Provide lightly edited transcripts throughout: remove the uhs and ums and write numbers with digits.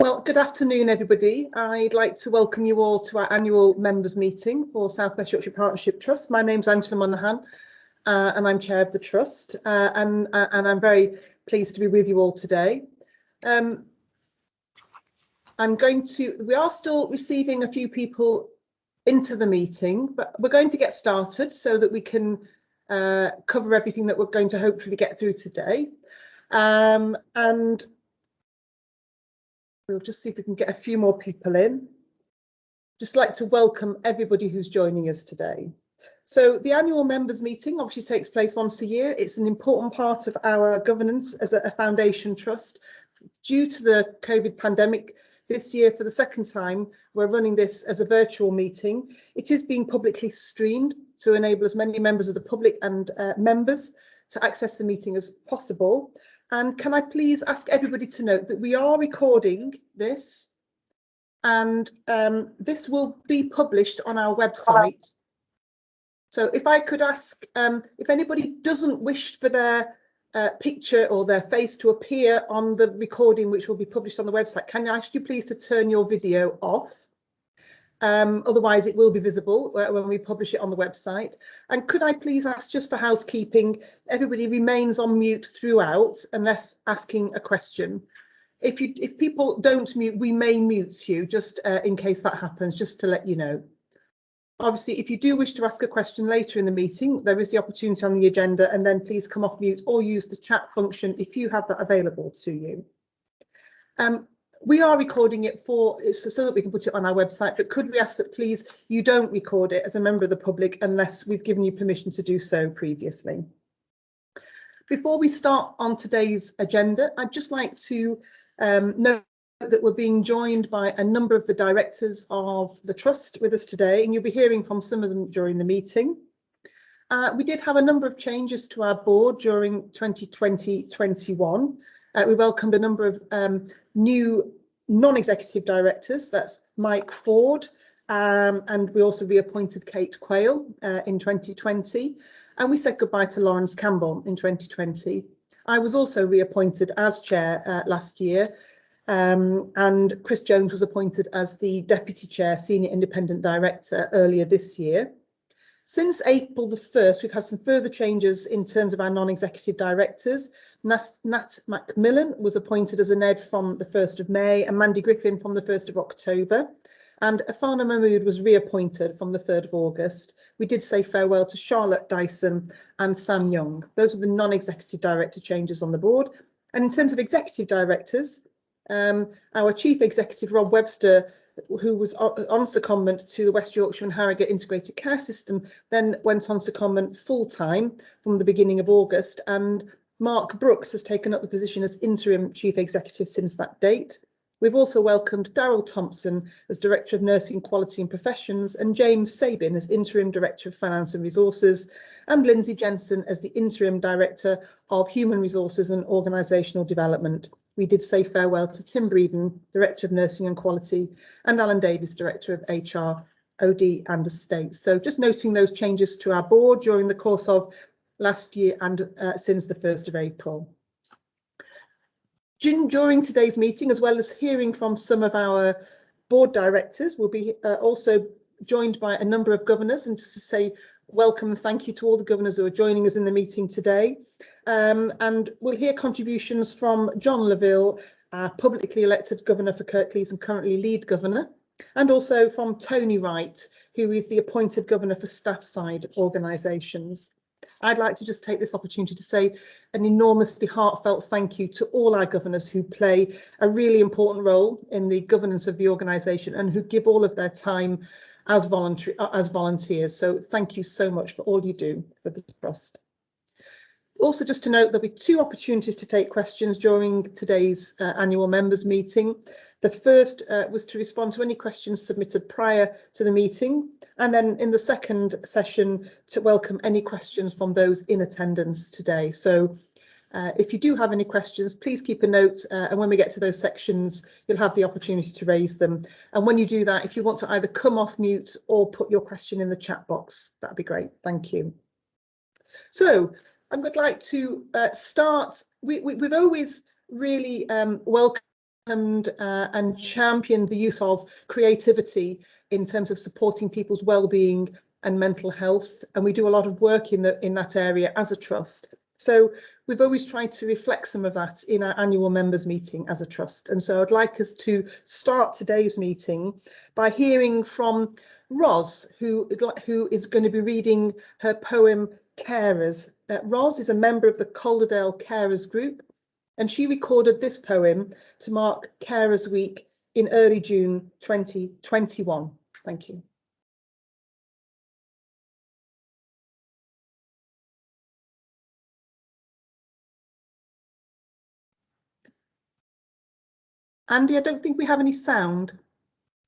Well, good afternoon, everybody. I'd like to welcome you all to our annual members meeting for South West Yorkshire Partnership Trust. My name's Angela Monaghan, and I'm chair of the trust, and I'm very pleased to be with you all today. We are still receiving a few people into the meeting, but we're going to get started so that we can cover everything that we're going to hopefully get through today. And we'll just see if we can get a few more people in. Just like to welcome everybody who's joining us today. So the annual members meeting obviously takes place once a year. It's an important part of our governance as a foundation trust. Due to the COVID pandemic, this year for the second time, we're running this as a virtual meeting. It is being publicly streamed to enable as many members of the public and members to access the meeting as possible. And can I please ask everybody to note that we are recording this, and this will be published on our website. So if I could ask, if anybody doesn't wish for their picture or their face to appear on the recording, which will be published on the website, can I ask you please to turn your video off? Otherwise it will be visible when we publish it on the website. And could I please ask, just for housekeeping, everybody remains on mute throughout unless asking a question. If people don't mute, we may mute you just in case that happens, just to let you know. Obviously, if you do wish to ask a question later in the meeting, there is the opportunity on the agenda, and then please come off mute or use the chat function if you have that available to you. We are recording it so that we can put it on our website, but could we ask that please you don't record it as a member of the public unless we've given you permission to do so previously. Before we start on today's agenda, I'd just like to note that we're being joined by a number of the directors of the trust with us today, and you'll be hearing from some of them during the meeting. We did have a number of changes to our board during 2020-21. We welcomed a number of new non-executive directors. That's Mike Ford, and we also reappointed Kate Quayle in 2020, and we said goodbye to Lawrence Campbell in 2020. I was also reappointed as chair last year, and Chris Jones was appointed as the deputy chair, senior independent director earlier this year. Since April the 1st, we've had some further changes in terms of our non-executive directors. Nat Macmillan was appointed as a NED from the 1st of May, and Mandy Griffin from the 1st of October. And Afana Mahmood was reappointed from the 3rd of August. We did say farewell to Charlotte Dyson and Sam Young. Those are the non-executive director changes on the board. And in terms of executive directors, our chief executive, Rob Webster, who was on secondment to the West Yorkshire and Harrogate Integrated Care System, then went on secondment full-time from the beginning of August, and Mark Brooks has taken up the position as interim chief executive since that date. We've also welcomed Daryl Thompson as Director of Nursing Quality and Professions, and James Sabin as Interim Director of Finance and Resources, and Lindsay Jensen as the Interim Director of Human Resources and Organisational Development. We did say farewell to Tim Breeden, Director of Nursing and Quality, and Alan Davis, Director of HR, OD and Estates. So just noting those changes to our board during the course of last year and since the 1st of April. During today's meeting, as well as hearing from some of our board directors, we'll be also joined by a number of governors, and just to say welcome and thank you to all the governors who are joining us in the meeting today. And we'll hear contributions from John Laville, our publicly elected governor for Kirklees and currently lead governor, and also from Tony Wright, who is the appointed governor for staff side organisations. I'd like to just take this opportunity to say an enormously heartfelt thank you to all our governors who play a really important role in the governance of the organisation and who give all of their time as volunteers. So thank you so much for all you do for the trust. Also, just to note, there'll be two opportunities to take questions during today's annual members meeting. The first was to respond to any questions submitted prior to the meeting, and then in the second session to welcome any questions from those in attendance today. So if you do have any questions, please keep a note, and when we get to those sections, you'll have the opportunity to raise them. And when you do that, if you want to either come off mute or put your question in the chat box, that'd be great. Thank you. So I would like to start. We've always really welcomed and championed the use of creativity in terms of supporting people's well-being and mental health, and we do a lot of work in that area as a trust. So we've always tried to reflect some of that in our annual members meeting as a trust. And so I'd like us to start today's meeting by hearing from Ros, who is going to be reading her poem Carers. Ros is a member of the Calderdale Carers group, and she recorded this poem to mark Carers Week in early June 2021. Thank you. Andy, I don't think we have any sound.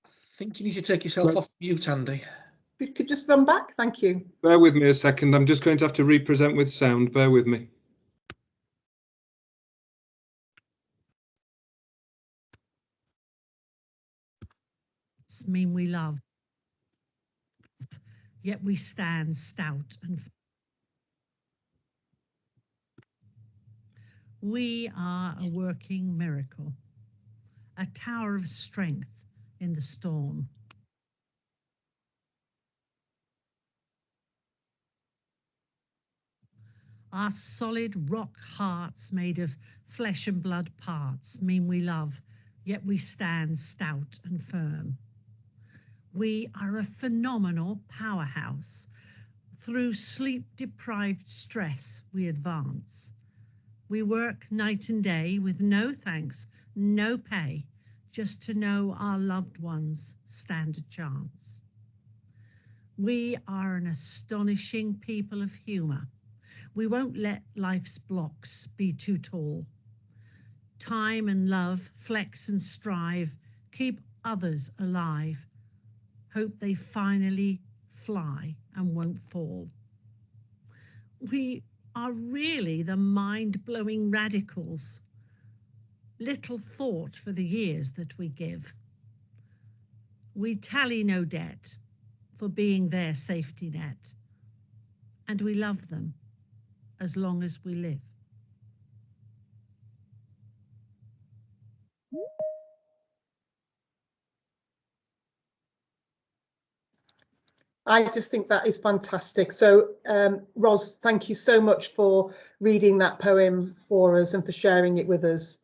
I think you need to take yourself off mute, Andy. If you could just run back, thank you. Bear with me a second, I'm just going to have to re-present with sound, bear with me. Mean we love, yet we stand stout and we are a working miracle, a tower of strength in the storm. Our solid rock hearts made of flesh and blood parts mean we love, yet we stand stout and firm. We are a phenomenal powerhouse. Through sleep-deprived stress, we advance. We work night and day with no thanks, no pay, just to know our loved ones stand a chance. We are an astonishing people of humour. We won't let life's blocks be too tall. Time and love flex and strive, keep others alive. Hope they finally fly and won't fall. We are really the mind-blowing radicals. Little thought for the years that we give. We tally no debt for being their safety net, and we love them as long as we live. I just think that is fantastic. So, Ros, thank you so much for reading that poem for us and for sharing it with us.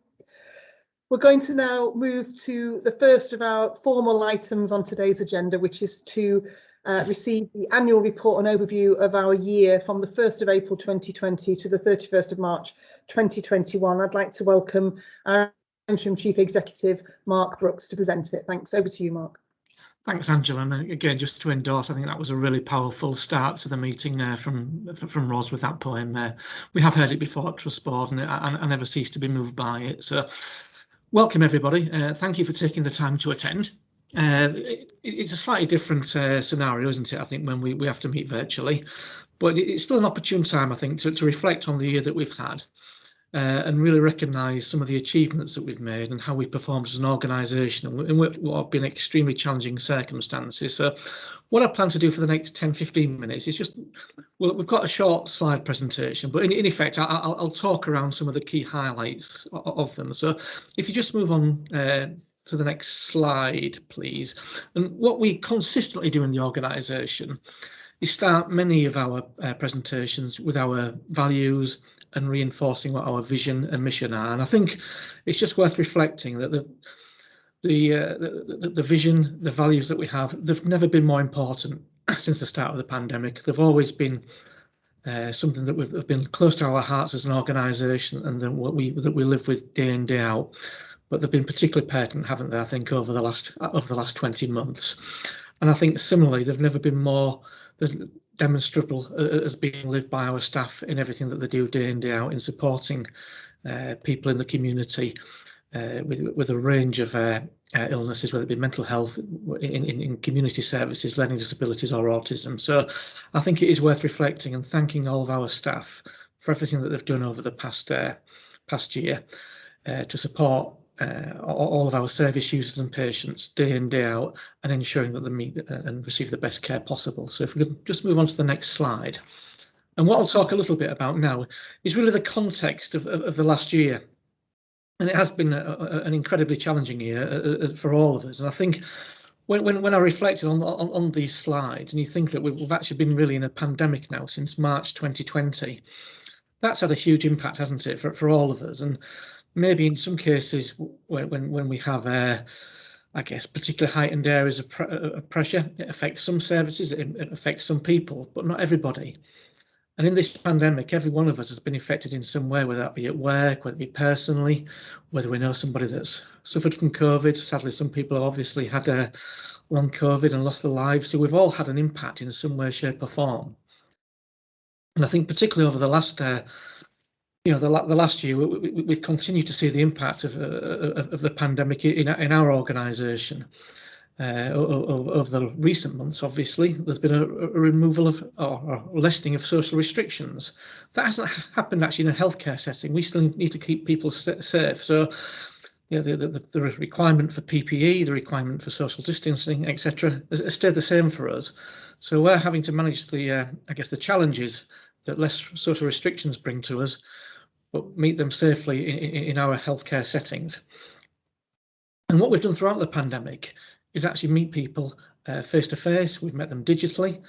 We're going to now move to the first of our formal items on today's agenda, which is to receive the annual report and overview of our year from the 1st of April 2020 to the 31st of March 2021. I'd like to welcome our Interim Chief Executive, Mark Brooks, to present it. Thanks. Over to you, Mark. Thanks, Angela. And again, just to endorse, I think that was a really powerful start to the meeting from Ros with that poem. We have heard it before at Trust Board, and I never cease to be moved by it. So, welcome everybody. Thank you for taking the time to attend. It's a slightly different scenario, isn't it? I think when we have to meet virtually, but it's still an opportune time, I think, to reflect on the year that we've had. And really recognise some of the achievements that we've made and how we've performed as an organisation in what have been extremely challenging circumstances. So what I plan to do for the next 10-15 minutes is just, well, we've got a short slide presentation, but in effect, I'll talk around some of the key highlights of them. So if you just move on to the next slide, please. And what we consistently do in the organisation is start many of our presentations with our values and reinforcing what our vision and mission are. And I think it's just worth reflecting that the vision, the values that we have, they've never been more important since the start of the pandemic. They've always been something that have been close to our hearts as an organisation, and then what we live with day in, day out. But they've been particularly pertinent, haven't they? I think over the last 20 months. And I think similarly, they've never been more demonstrable as being lived by our staff in everything that they do day in, day out in supporting people in the community with a range of illnesses, whether it be mental health, in community services, learning disabilities or autism. So I think it is worth reflecting and thanking all of our staff for everything that they've done over the past year to support all of our service users and patients day in, day out, and ensuring that they meet and receive the best care possible. So if we could just move on to the next slide. And what I'll talk a little bit about now is really the context of the last year. And it has been an incredibly challenging year for all of us. And I think when I reflected on these slides, and you think that we've actually been really in a pandemic now since March 2020, that's had a huge impact, hasn't it, for all of us? And maybe in some cases when we have, I guess, particularly heightened areas of pressure, it affects some services, it affects some people, but not everybody. And in this pandemic, every one of us has been affected in some way, whether that be at work, whether it be personally, whether we know somebody that's suffered from COVID. Sadly, some people have obviously had long COVID and lost their lives. So we've all had an impact in some way, shape or form. And I think particularly over the last, the last year, we've continued to see the impact of the pandemic in our organisation. Over the recent months, obviously, there's been a removal of or lessening of social restrictions. That hasn't happened actually in a healthcare setting. We still need to keep people safe. So, the requirement for PPE, the requirement for social distancing, etc., has stayed the same for us. So we're having to manage the, I guess, the challenges that less social restrictions bring to us, but meet them safely in our healthcare settings. And what we've done throughout the pandemic is actually meet people face to face. We've met them digitally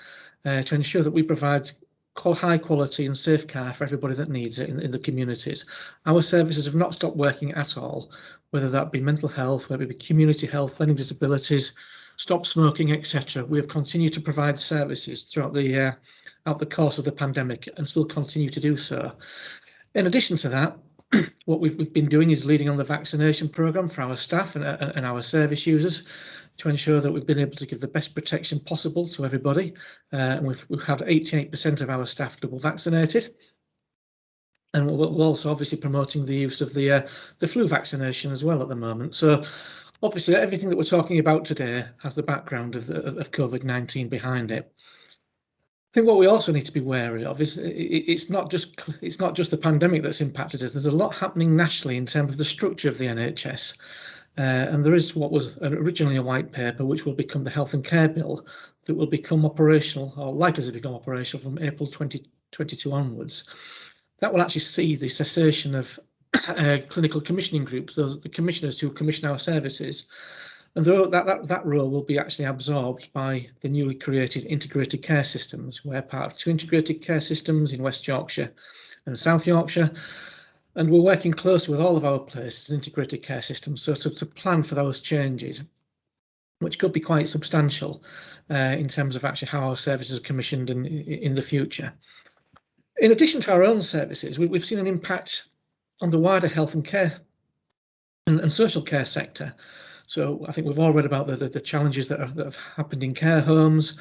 to ensure that we provide high quality and safe care for everybody that needs it in the communities. Our services have not stopped working at all, whether that be mental health, whether it be community health, learning disabilities, stop smoking, etc. We have continued to provide services throughout the course of the pandemic and still continue to do so. In addition to that, what we've been doing is leading on the vaccination programme for our staff and our service users to ensure that we've been able to give the best protection possible to everybody. And we've had 88% of our staff double vaccinated. And we're also obviously promoting the use of the flu vaccination as well at the moment. So obviously everything that we're talking about today has the background of COVID-19 behind it. I think what we also need to be wary of is it's not just the pandemic that's impacted us. There's a lot happening nationally in terms of the structure of the NHS. And there is what was originally a white paper, which will become the Health and Care Bill, that will become operational, or likely to become operational from April 2022 onwards. That will actually see the cessation of clinical commissioning groups, those are the commissioners who commission our services. And that role will be actually absorbed by the newly created integrated care systems. We're part of 2 integrated care systems in West Yorkshire and South Yorkshire. And we're working closely with all of our places and integrated care systems so to plan for those changes, which could be quite substantial in terms of actually how our services are commissioned in the future. In addition to our own services, we've seen an impact on the wider health and care and social care sector. So I think we've all read about the challenges that have happened in care homes,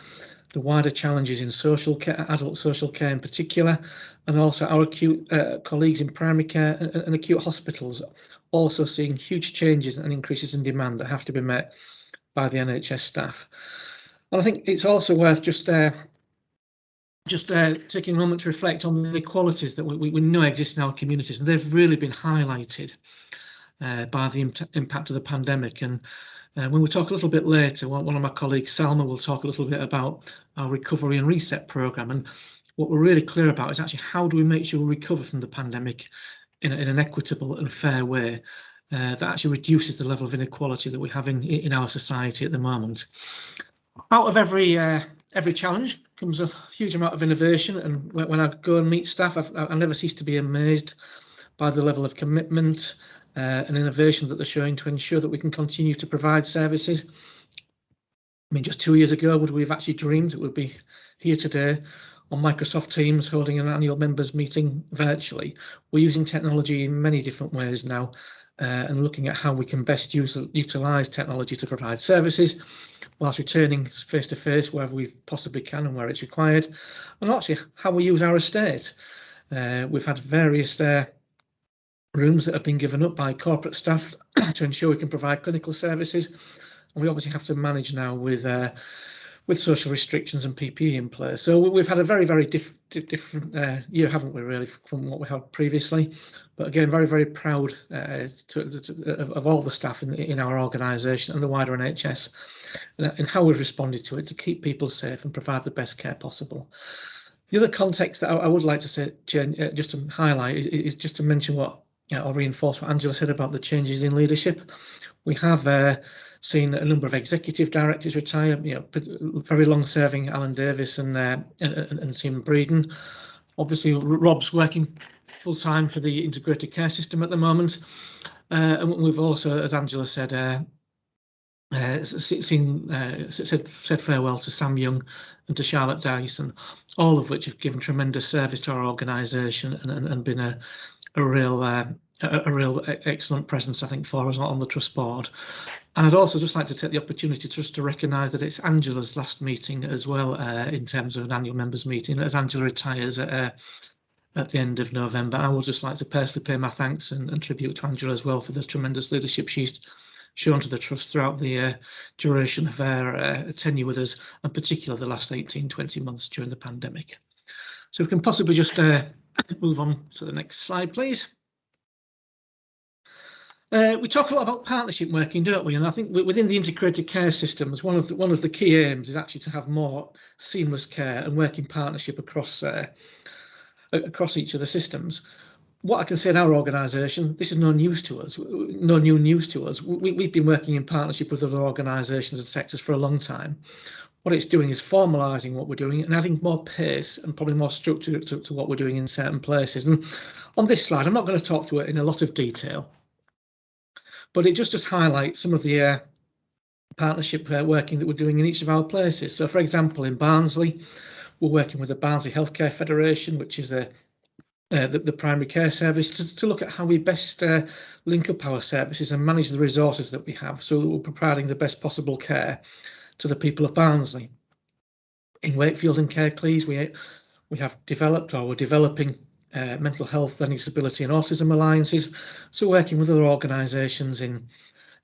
the wider challenges in social care, adult social care in particular, and also our acute colleagues in primary care and acute hospitals also seeing huge changes and increases in demand that have to be met by the NHS staff. And I think it's also worth just taking a moment to reflect on the inequalities that we know exist in our communities, and they've really been highlighted by the impact of the pandemic. And when we talk a little bit later, one of my colleagues, Salma, will talk a little bit about our recovery and reset programme. And what we're really clear about is actually how do we make sure we recover from the pandemic in an equitable and fair way that actually reduces the level of inequality that we have in our society at the moment. Out of every challenge comes a huge amount of innovation, and when I go and meet staff, I never cease to be amazed by the level of commitment and innovation that they're showing to ensure that we can continue to provide services. I mean, just 2 years ago, would we have actually dreamed that we'd be here today on Microsoft Teams holding an annual members meeting virtually? We're using technology in many different ways now and looking at how we can best utilise technology to provide services whilst returning face to face wherever we possibly can and where it's required, and actually how we use our estate. We've had various rooms that have been given up by corporate staff to ensure we can provide clinical services, and we obviously have to manage now with social restrictions and PPE in place. So we've had a very, very different year, haven't we, really, from what we had previously. But again, very, very proud of all the staff in our organisation and the wider NHS and how we've responded to it to keep people safe and provide the best care possible. The other context that I would like to say, just to highlight, is just to mention what, or reinforce what Angela said about the changes in leadership. We have seen a number of executive directors retire. Very long-serving Alan Davis and Tim Breeden. Obviously, Rob's working full-time for the integrated care system at the moment, and we've also, as Angela said, said farewell to Sam Young and to Charlotte Dyson, all of which have given tremendous service to our organisation and been a real excellent presence, I think, for us on the trust board. And I'd also just like to take the opportunity just to recognise that it's Angela's last meeting as well, in terms of an annual members meeting, as Angela retires at the end of November. I would just like to personally pay my thanks and tribute to Angela as well for the tremendous leadership she's shown to the trust throughout the duration of her tenure with us, and particularly the last 18-20 months during the pandemic. So we can possibly just move on to the next slide, please. We talk a lot about partnership working, don't we? And I think within the integrated care systems, one of the key aims is actually to have more seamless care and work in partnership across each of the systems. What I can say in our organisation, this is no news to us, no new news to us. We've been working in partnership with other organisations and sectors for a long time. What it's doing is formalising what we're doing and adding more pace and probably more structure to what we're doing in certain places. And on this slide, I'm not going to talk through it in a lot of detail, but it just highlights some of the partnership working that we're doing in each of our places. So, for example, in Barnsley, we're working with the Barnsley Healthcare Federation, which is the primary care service, to look at how we best link up our services and manage the resources that we have, so that we're providing the best possible care to the people of Barnsley. In Wakefield and Kpis, we have developed, or we're developing, mental health, learning disability and autism alliances, so working with other organisations in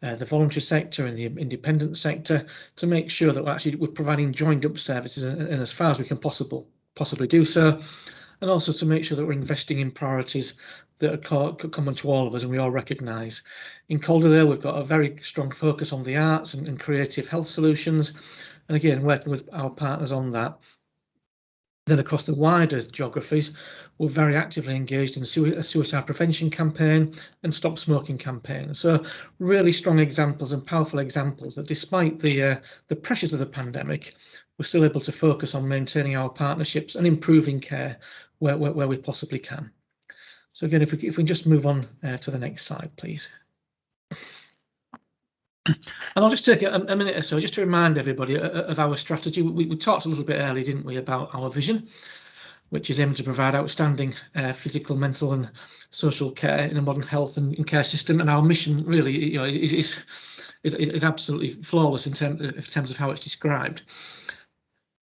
the voluntary sector and the independent sector to make sure that we're providing joined up services, and as far as we can possibly do so, and also to make sure that we're investing in priorities that are common to all of us and we all recognise. In Calderdale, we've got a very strong focus on the arts and creative health solutions, and again, working with our partners on that. Then across the wider geographies, we're very actively engaged in a suicide prevention campaign and stop smoking campaign. So really strong examples and powerful examples that despite the pressures of the pandemic, we're still able to focus on maintaining our partnerships and improving care where we possibly can. So again, if we just move on to the next slide, please. And I'll just take a minute or so just to remind everybody of our strategy. We talked a little bit earlier, didn't we, about our vision, which is aimed to provide outstanding physical, mental and social care in a modern health and care system. And our mission really, is absolutely flawless in terms of how it's described.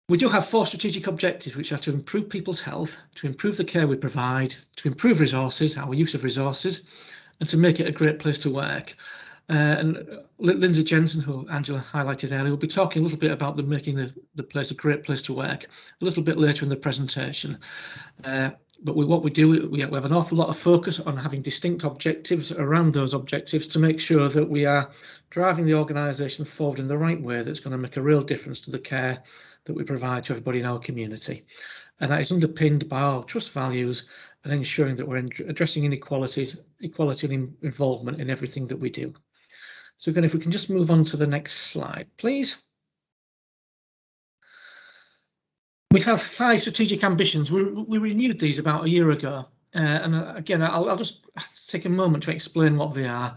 We do have 4 strategic objectives, which are to improve people's health, to improve the care we provide, to improve resources, our use of resources, and to make it a great place to work. And Lindsay Jensen, who Angela highlighted earlier, will be talking a little bit about making the place a great place to work a little bit later in the presentation. But what we do, we have an awful lot of focus on having distinct objectives around those objectives to make sure that we are driving the organisation forward in the right way that's going to make a real difference to the care that we provide to everybody in our community. And that is underpinned by our trust values and ensuring that we're addressing equality and involvement in everything that we do. So again, if we can just move on to the next slide, please. We have 5 strategic ambitions. We renewed these about a year ago. And again, I'll just take a moment to explain what they are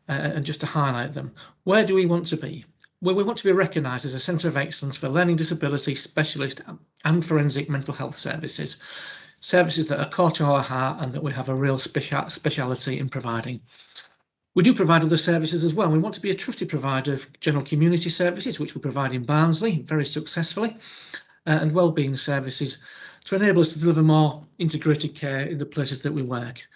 and just to highlight them. Where do we want to be? Well, we want to be recognised as a centre of excellence for learning disability, specialist and forensic mental health services. Services that are core to our heart and that we have a real speciality in providing. We do provide other services as well. We want to be a trusted provider of general community services, which we provide in Barnsley very successfully, and wellbeing services to enable us to deliver more integrated care in the places that we work.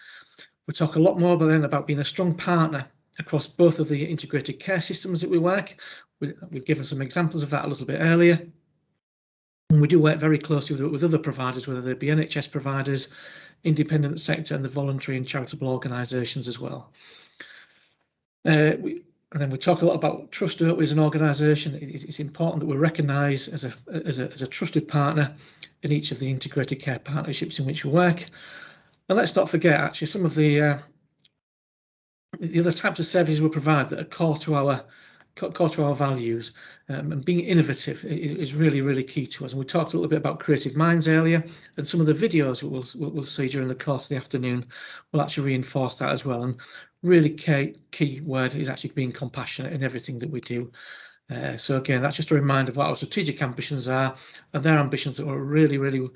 We'll talk a lot more about being a strong partner across both of the integrated care systems that we work. We've given some examples of that a little bit earlier. And we do work very closely with other providers, whether they be NHS providers, independent sector and the voluntary and charitable organisations as well. And then we talk a lot about trust as an organisation. It's important that we're recognised as a trusted partner in each of the integrated care partnerships in which we work. And let's not forget, actually, some of the other types of services we provide that are core to our values, and being innovative is really, really key to us. And we talked a little bit about creative minds earlier, and some of the videos we'll see during the course of the afternoon will actually reinforce that as well. And really key word is actually being compassionate in everything that we do. So again, that's just a reminder of what our strategic ambitions are, and their ambitions that were really, really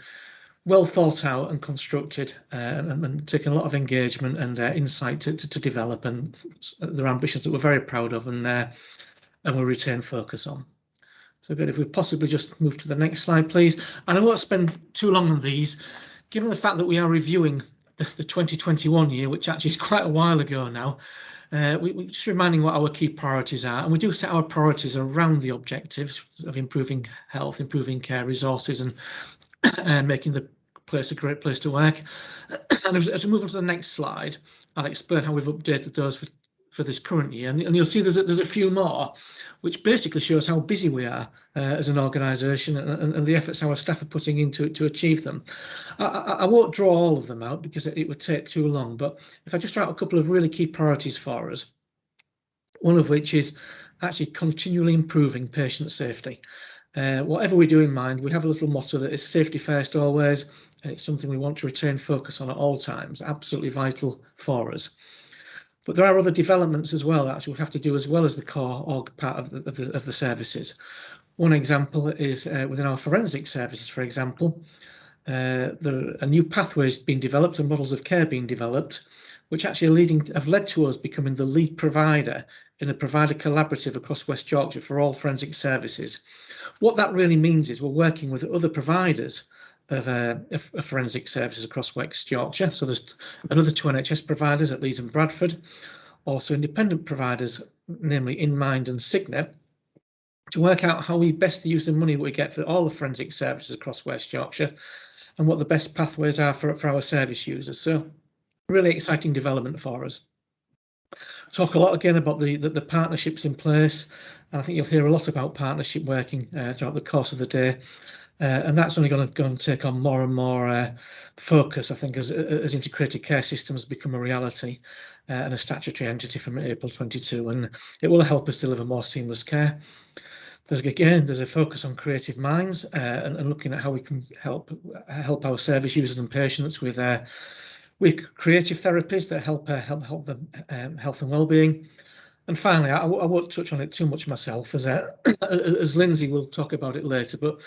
well thought out and constructed, and taken a lot of engagement and insight to develop, and their ambitions that we're very proud of, and we'll retain focus on. So good, if we possibly just move to the next slide, please. And I won't spend too long on these, given the fact that we are reviewing the 2021 year, which actually is quite a while ago now. We're just reminding what our key priorities are, and we do set our priorities around the objectives of improving health, improving care resources, and making the place a great place to work. And as we move on to the next slide, I'll explain how we've updated those for this current year, and you'll see there's a few more, which basically shows how busy we are as an organisation, and the efforts our staff are putting into to achieve them. I won't draw all of them out because it would take too long, but if I just write a couple of really key priorities for us, one of which is actually continually improving patient safety. Whatever we do in mind, we have a little motto that is safety first always, and it's something we want to retain focus on at all times, absolutely vital for us. But there are other developments as well that actually we have to do as well as the core org part of the services. One example is within our forensic services, for example, a new pathway is being developed and models of care being developed, which actually have led to us becoming the lead provider in a provider collaborative across West Yorkshire for all forensic services. What that really means is we're working with other providers of forensic services across West Yorkshire. So there's another 2 NHS providers at Leeds and Bradford, also independent providers, namely InMind and Signet, to work out how we best use the money we get for all the forensic services across West Yorkshire, and what the best pathways are for our service users. So really exciting development for us. Talk a lot again about the partnerships in place, and I think you'll hear a lot about partnership working throughout the course of the day. And that's only going to take on more and more focus, I think, as integrated care systems become a reality and a statutory entity from April 22, and it will help us deliver more seamless care. There's a focus on creative minds and looking at how we can help our service users and patients with creative therapies that help them health and well-being. And finally, I won't touch on it too much myself, as Lindsay will talk about it later, but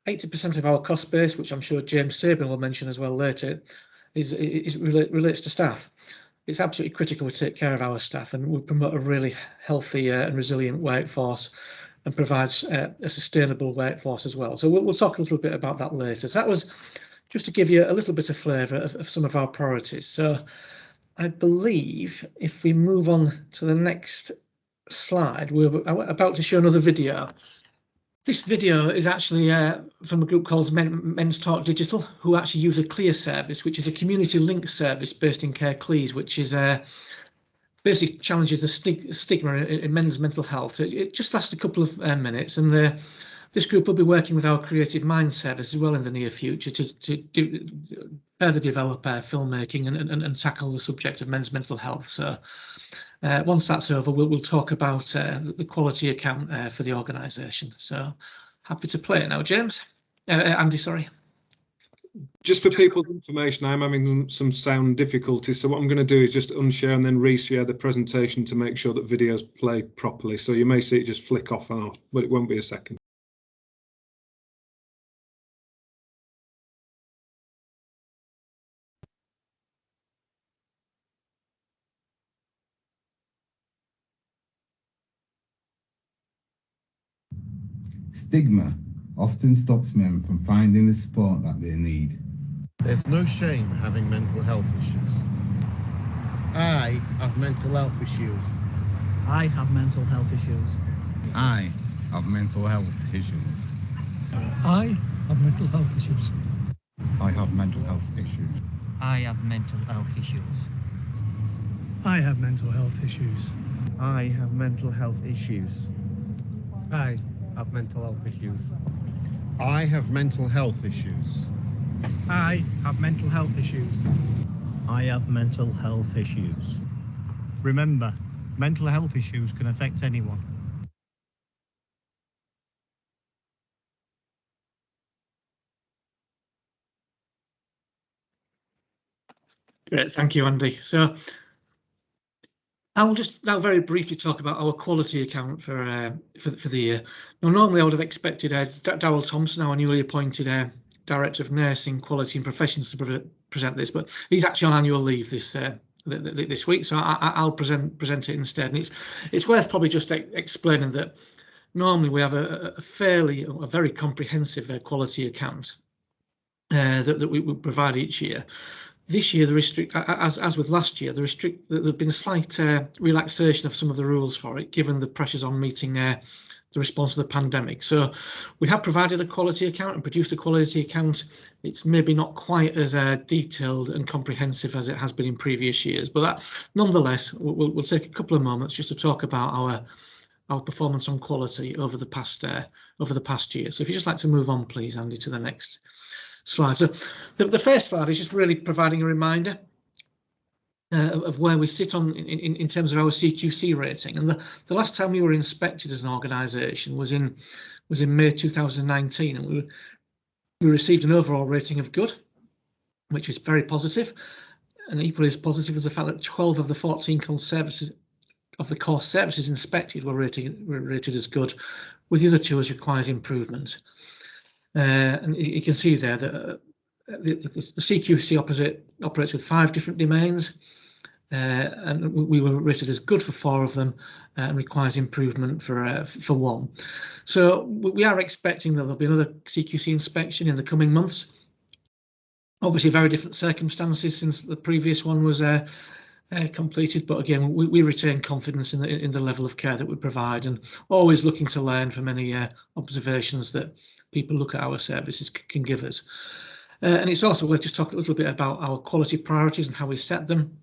80% of our cost base, which I'm sure James Sabin will mention as well later, relates to staff. It's absolutely critical we take care of our staff, and we promote a really healthy and resilient workforce, and provides a sustainable workforce as well. So we'll talk a little bit about that later. So that was just to give you a little bit of flavour of some of our priorities. So I believe if we move on to the next slide, we're about to show another video. This video is actually from a group called Men's Talk Digital, who actually use a Clear service, which is a community link service based in Kpis, which is basically challenges the stigma in men's mental health. It just lasts a couple of minutes, and this group will be working with our Creative Mind service as well in the near future to further develop filmmaking and tackle the subject of men's mental health. So once that's over, we'll talk about the quality account for the organisation. So happy to play it now, James. Andy, sorry. Just for people's information, I'm having some sound difficulties, so what I'm going to do is just unshare and then reshare the presentation to make sure that videos play properly. So you may see it just flick off and off, but it won't be a second. Stigma often stops men from finding the support that they need. There's no shame having mental health issues. I have mental health issues. I have mental health issues. I have mental health issues. I have mental health issues. I have mental health issues. I have mental health issues. I have mental health issues. I have mental health issues. I have mental health issues. I have mental health issues. I have mental health issues. I have mental health issues. Remember, mental health issues can affect anyone. Great, thank you, Andy. So I'll just now very briefly talk about our quality account for the year. Now, normally I would have expected Darryl Thompson, our newly appointed Director of Nursing, Quality and Professions, to present this, but he's actually on annual leave this week, so I'll present it instead. And it's worth probably just explaining that normally we have a very comprehensive quality account that we provide each year. This year, as with last year, there have been a slight relaxation of some of the rules for it, given the pressures on meeting the response to the pandemic. So we have provided a quality account and produced a quality account. It's maybe not quite as detailed and comprehensive as it has been in previous years, but that, nonetheless, we'll take a couple of moments just to talk about our performance on quality over the past year. So if you'd just like to move on, please, Andy, to the next slide. So the first slide is just really providing a reminder of where we sit in terms of our CQC rating. And the last time we were inspected as an organisation was in May 2019, and we received an overall rating of good, which is very positive, and equally as positive as the fact that 12 of the 14 core services inspected were rated as good, with the other 2 as requires improvement. And you can see there that the CQC operates with 5 different domains, and we were rated as good for 4 of them and requires improvement for 1. So we are expecting that there'll be another CQC inspection in the coming months. Obviously, very different circumstances since the previous one was completed, but again, we retain confidence in the level of care that we provide, and always looking to learn from any observations that people look at our services can give us. And it's also worth just talking a little bit about our quality priorities and how we set them.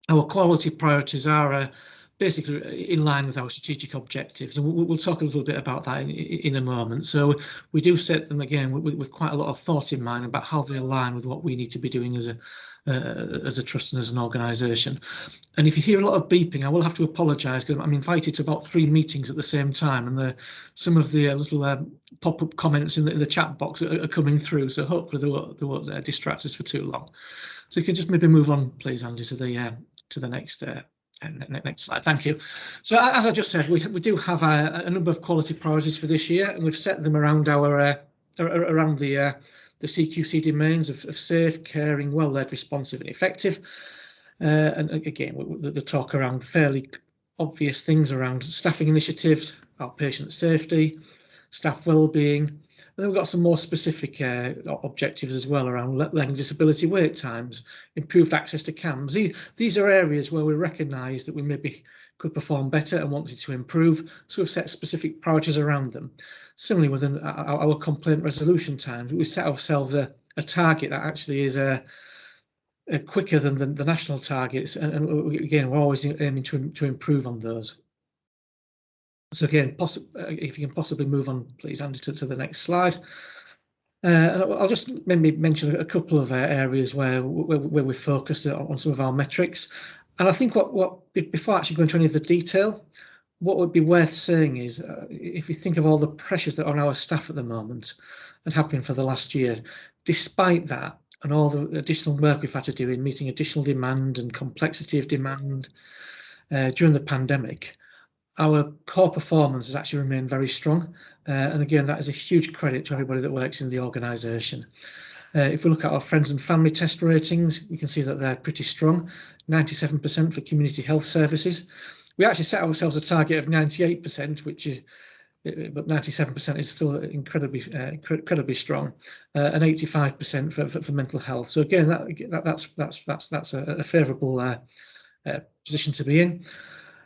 Our quality priorities are basically in line with our strategic objectives, and we'll talk a little bit about that in a moment. So we do set them again with quite a lot of thought in mind about how they align with what we need to be doing as a trust and as an organisation. And if you hear a lot of beeping, I will have to apologise, because I'm invited to about 3 meetings at the same time, and some of the little pop-up comments in the chat box are coming through, so hopefully they won't distract us for too long. So you can just maybe move on, please, Andy, to the next slide. Thank you. So as I just said, we do have a number of quality priorities for this year, and we've set them around the CQC domains of safe, caring, well-led, responsive and effective. And again, the talk around fairly obvious things around staffing initiatives, our patient safety, staff well-being. And then we've got some more specific objectives as well around learning disability wait times, improved access to CAMS. These are areas where we recognise that we maybe could perform better and wanted to improve, so we've set specific priorities around them. Similarly, within our complaint resolution times, we set ourselves a target that actually is quicker than the national targets, and again, we're always aiming to improve on those. So again, if you can possibly move on, please, Andy, to the next slide. And I'll just maybe mention a couple of areas where we focused on some of our metrics. And I think before actually going into any of the detail, what would be worth saying is, if you think of all the pressures that are on our staff at the moment and have been for the last year, despite that and all the additional work we've had to do in meeting additional demand and complexity of demand during the pandemic, our core performance has actually remained very strong, and again, that is a huge credit to everybody that works in the organisation. If we look at our friends and family test ratings, we can see that they're pretty strong, 97% for community health services. We actually set ourselves a target of 98%, but 97% is still incredibly strong, and 85% for mental health. So again, that's a favourable position to be in.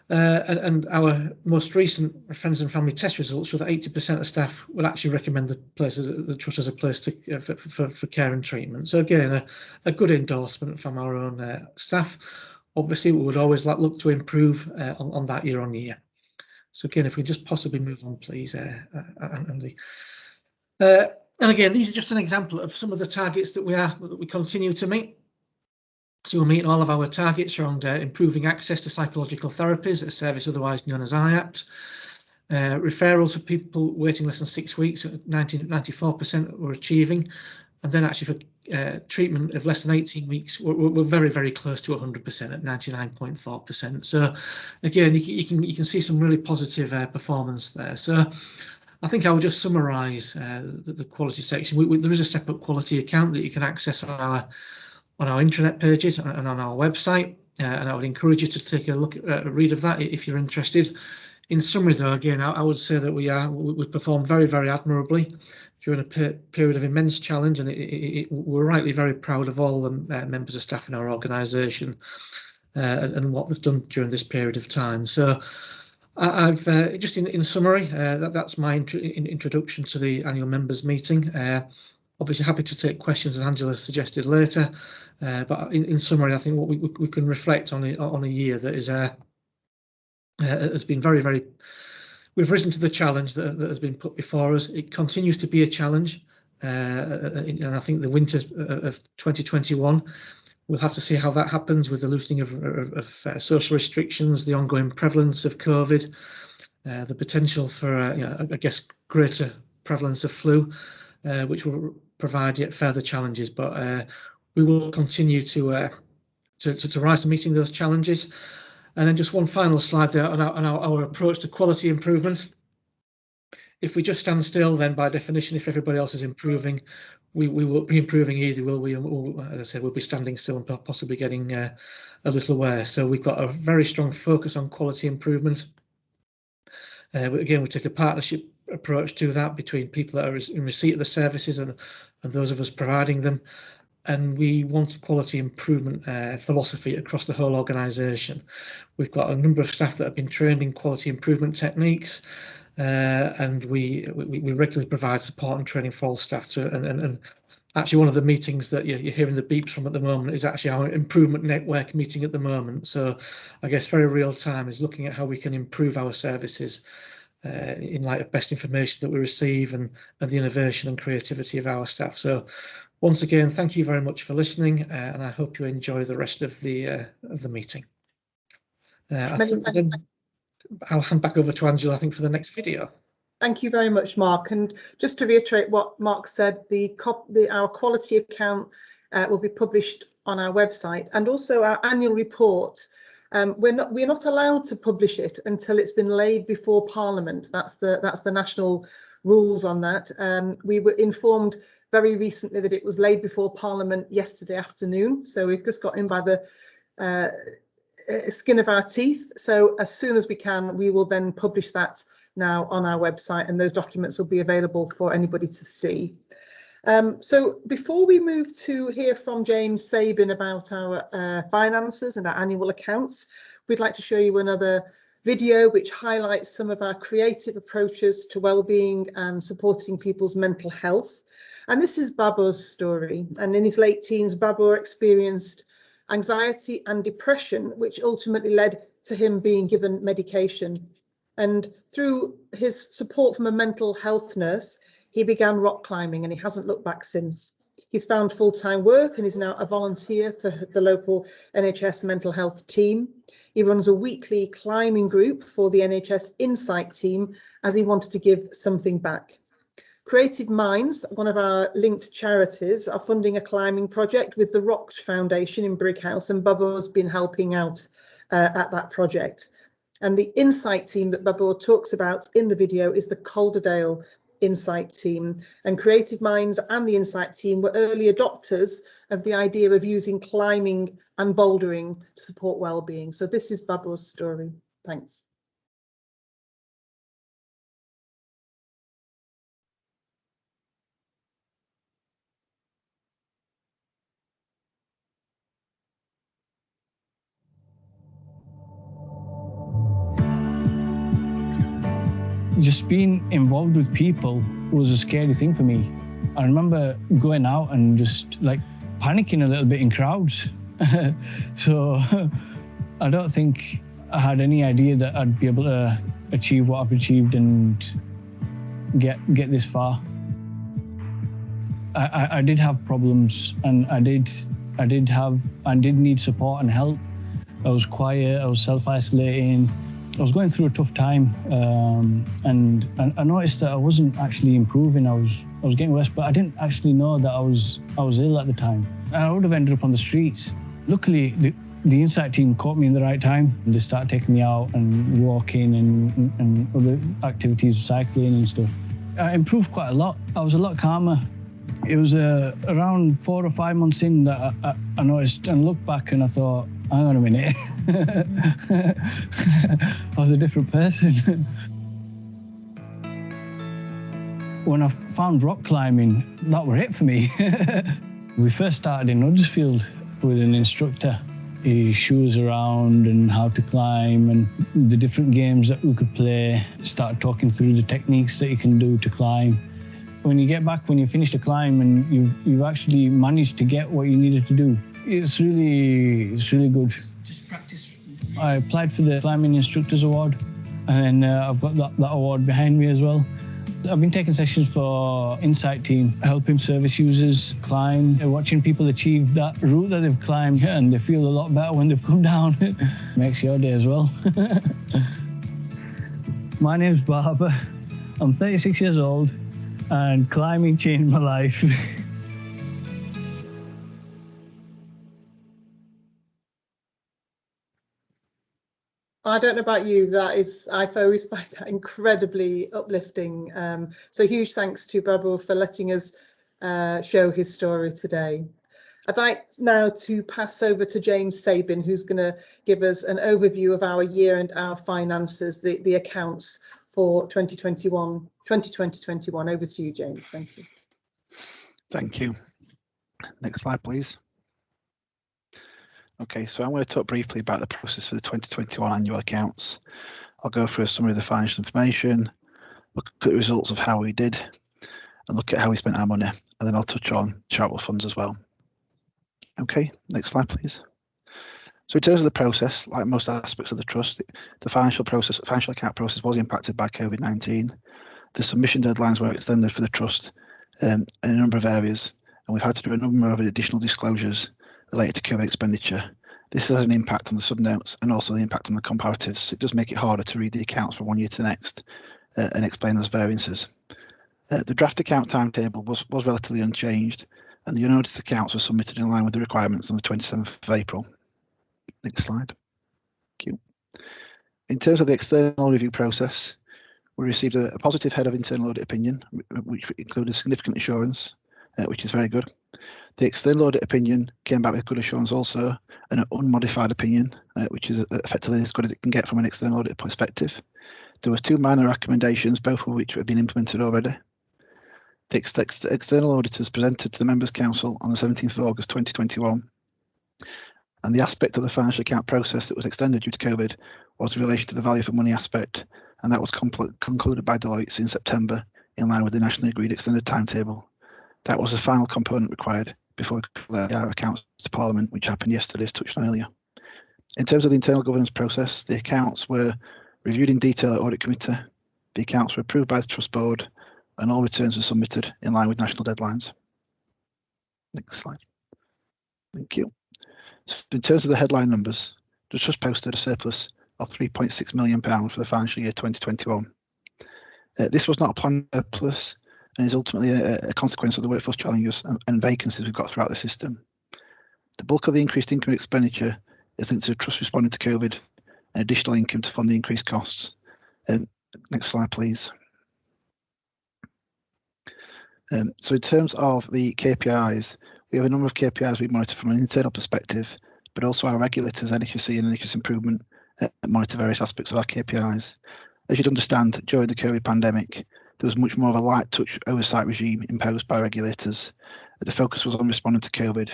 And our most recent friends and family test results show that 80% of staff will actually recommend the trust as a place for care and treatment. So again, a good endorsement from our own staff. obviously we would always look to improve on that year on year. So again, if we just possibly move on, please, Andy. And again, these are just an example of some of the targets that we continue to meet. So we're meeting all of our targets around improving access to psychological therapies, a service otherwise known as IAPT. Referrals for people waiting less than 6 weeks, 94% we're achieving. And then actually for treatment of less than 18 weeks, we're very, very close to 100% at 99.4%. So again, you can see some really positive performance there. So I think I will just summarise the quality section. There is a separate quality account that you can access on our intranet pages and on our website, and I would encourage you to take a look at a read of that if you're interested. In summary, though, again, I would say that we performed very, very admirably during a period of immense challenge, and we're rightly very proud of all the members of staff in our organisation and what they've done during this period of time. So I've just in summary, that's my introduction to the annual members meeting. Obviously happy to take questions, as Angela suggested later, but in summary, I think what we can reflect on a year that is has been very, very. We've risen to the challenge that has been put before us. It continues to be a challenge, and I think the winter of 2021, we'll have to see how that happens with the loosening of social restrictions, the ongoing prevalence of COVID, the potential for, I guess, greater prevalence of flu, which will provide yet further challenges. But we will continue to rise to meeting those challenges. And then just one final slide there on our approach to quality improvement. If we just stand still, then by definition, if everybody else is improving, we won't be improving either, will we? Or, as I said, we'll be standing still and possibly getting a little worse. So we've got a very strong focus on quality improvement. Again, we take a partnership approach to that between people that are in receipt of the services and those of us providing them. And we want quality improvement philosophy across the whole organisation. We've got a number of staff that have been trained in quality improvement techniques, and we regularly provide support and training for all staff. And actually, one of the meetings that you're hearing the beeps from at the moment is actually our improvement network meeting at the moment. So I guess very real time is looking at how we can improve our services in light of best information that we receive and the innovation and creativity of our staff. So once again, thank you very much for listening, and I hope you enjoy the rest of the meeting. I'll hand back over to Angela, I think, for the next video. Thank you very much, Mark. And just to reiterate what Mark said, our quality account will be published on our website, and also our annual report. We're not allowed to publish it until it's been laid before Parliament. That's the national rules on that. We were informed very recently that it was laid before Parliament yesterday afternoon, so we've just got in by the skin of our teeth. So as soon as we can, we will then publish that now on our website, and those documents will be available for anybody to see. So before we move to hear from James Sabin about our finances and our annual accounts, we'd like to show you another video which highlights some of our creative approaches to well-being and supporting people's mental health. And this is Babo's story. And in his late teens, Babo experienced anxiety and depression, which ultimately led to him being given medication. And through his support from a mental health nurse, he began rock climbing, and he hasn't looked back since. He's found full-time work and is now a volunteer for the local NHS mental health team. He runs a weekly climbing group for the NHS Insight team, as he wanted to give something back. Creative Minds, one of our linked charities, are funding a climbing project with the Rock Foundation in Brighouse, and Babo's been helping out at that project. And the Insight team that Babo talks about in the video is the Calderdale Insight team. And Creative Minds and the Insight team were early adopters of the idea of using climbing and bouldering to support well-being. So this is Babo's story. Thanks. Just being involved with people was a scary thing for me. I remember going out and just like panicking a little bit in crowds. So I don't think I had any idea that I'd be able to achieve what I've achieved and get this far. I did have problems, and I did need support and help. I was quiet, I was self-isolating, I was going through a tough time, and I noticed that I wasn't actually improving. I was getting worse, but I didn't actually know that I was ill at the time. I would have ended up on the streets. Luckily, the Insight team caught me in the right time. They started taking me out and walking and other activities, cycling and stuff. I improved quite a lot. I was a lot calmer. It was around 4 or 5 months in that I noticed and looked back and I thought, hang on a minute, I was a different person. When I found rock climbing, that were it for me. We first started in Huddersfield with an instructor. He showed us around and how to climb and the different games that we could play. Started talking through the techniques that you can do to climb. When you get back, when you finish the climb and you've actually managed to get what you needed to do, it's really good. Just practice. I applied for the Climbing Instructors Award, and I've got that award behind me as well. I've been taking sessions for Insight team, helping service users climb, watching people achieve that route that they've climbed, and they feel a lot better when they've come down. Makes your day as well. My name's Barbara. I'm 36 years old, and climbing changed my life. I don't know about you, I've always find that incredibly uplifting. So huge thanks to Barbara for letting us show his story today. I'd like now to pass over to James Sabin, who's going to give us an overview of our year and our finances, the accounts for 2020-21. Over to you, James. Thank you. Thank you. Next slide, please. Okay, so I'm going to talk briefly about the process for the 2021 annual accounts. I'll go through a summary of the financial information, look at the results of how we did, and look at how we spent our money, and then I'll touch on charitable funds as well. Okay, next slide, please. So in terms of the process, like most aspects of the trust, the financial account process was impacted by COVID-19. The submission deadlines were extended for the trust in a number of areas, and we've had to do a number of additional disclosures related to COVID expenditure. This has an impact on the subnotes and also the impact on the comparatives. It does make it harder to read the accounts from one year to the next and explain those variances. The draft account timetable was relatively unchanged, and the unaudited accounts were submitted in line with the requirements on the 27th of April. Next slide. Thank you. In terms of the external review process, we received a positive head of internal audit opinion, which included significant assurance, which is very good. The external audit opinion came back with good assurance also, and an unmodified opinion, which is effectively as good as it can get from an external audit perspective. There was 2 minor recommendations, both of which have been implemented already. The external auditors presented to the Members' Council on the 17th of August 2021, and the aspect of the financial account process that was extended due to COVID was in relation to the value for money aspect, and that was concluded by Deloitte in September in line with the nationally agreed extended timetable. That was the final component required before we could let our accounts to Parliament, which happened yesterday, as touched on earlier. In terms of the internal governance process, the accounts were reviewed in detail at Audit Committee, the accounts were approved by the Trust Board, and all returns were submitted in line with national deadlines. Next slide. Thank you. So in terms of the headline numbers, the Trust posted a surplus of £3.6 million for the financial year 2021. This was not a planned surplus, and is ultimately a consequence of the workforce challenges and vacancies we've got throughout the system. The bulk of the increased income expenditure is linked to the trust responding to COVID and additional income to fund the increased costs. Next slide, please. So in terms of the KPIs, we have a number of KPIs we monitor from an internal perspective, but also our regulators, NHSC and NHS Improvement, monitor various aspects of our KPIs. As you'd understand, during the COVID pandemic, there was much more of a light touch oversight regime imposed by regulators. The focus was on responding to COVID.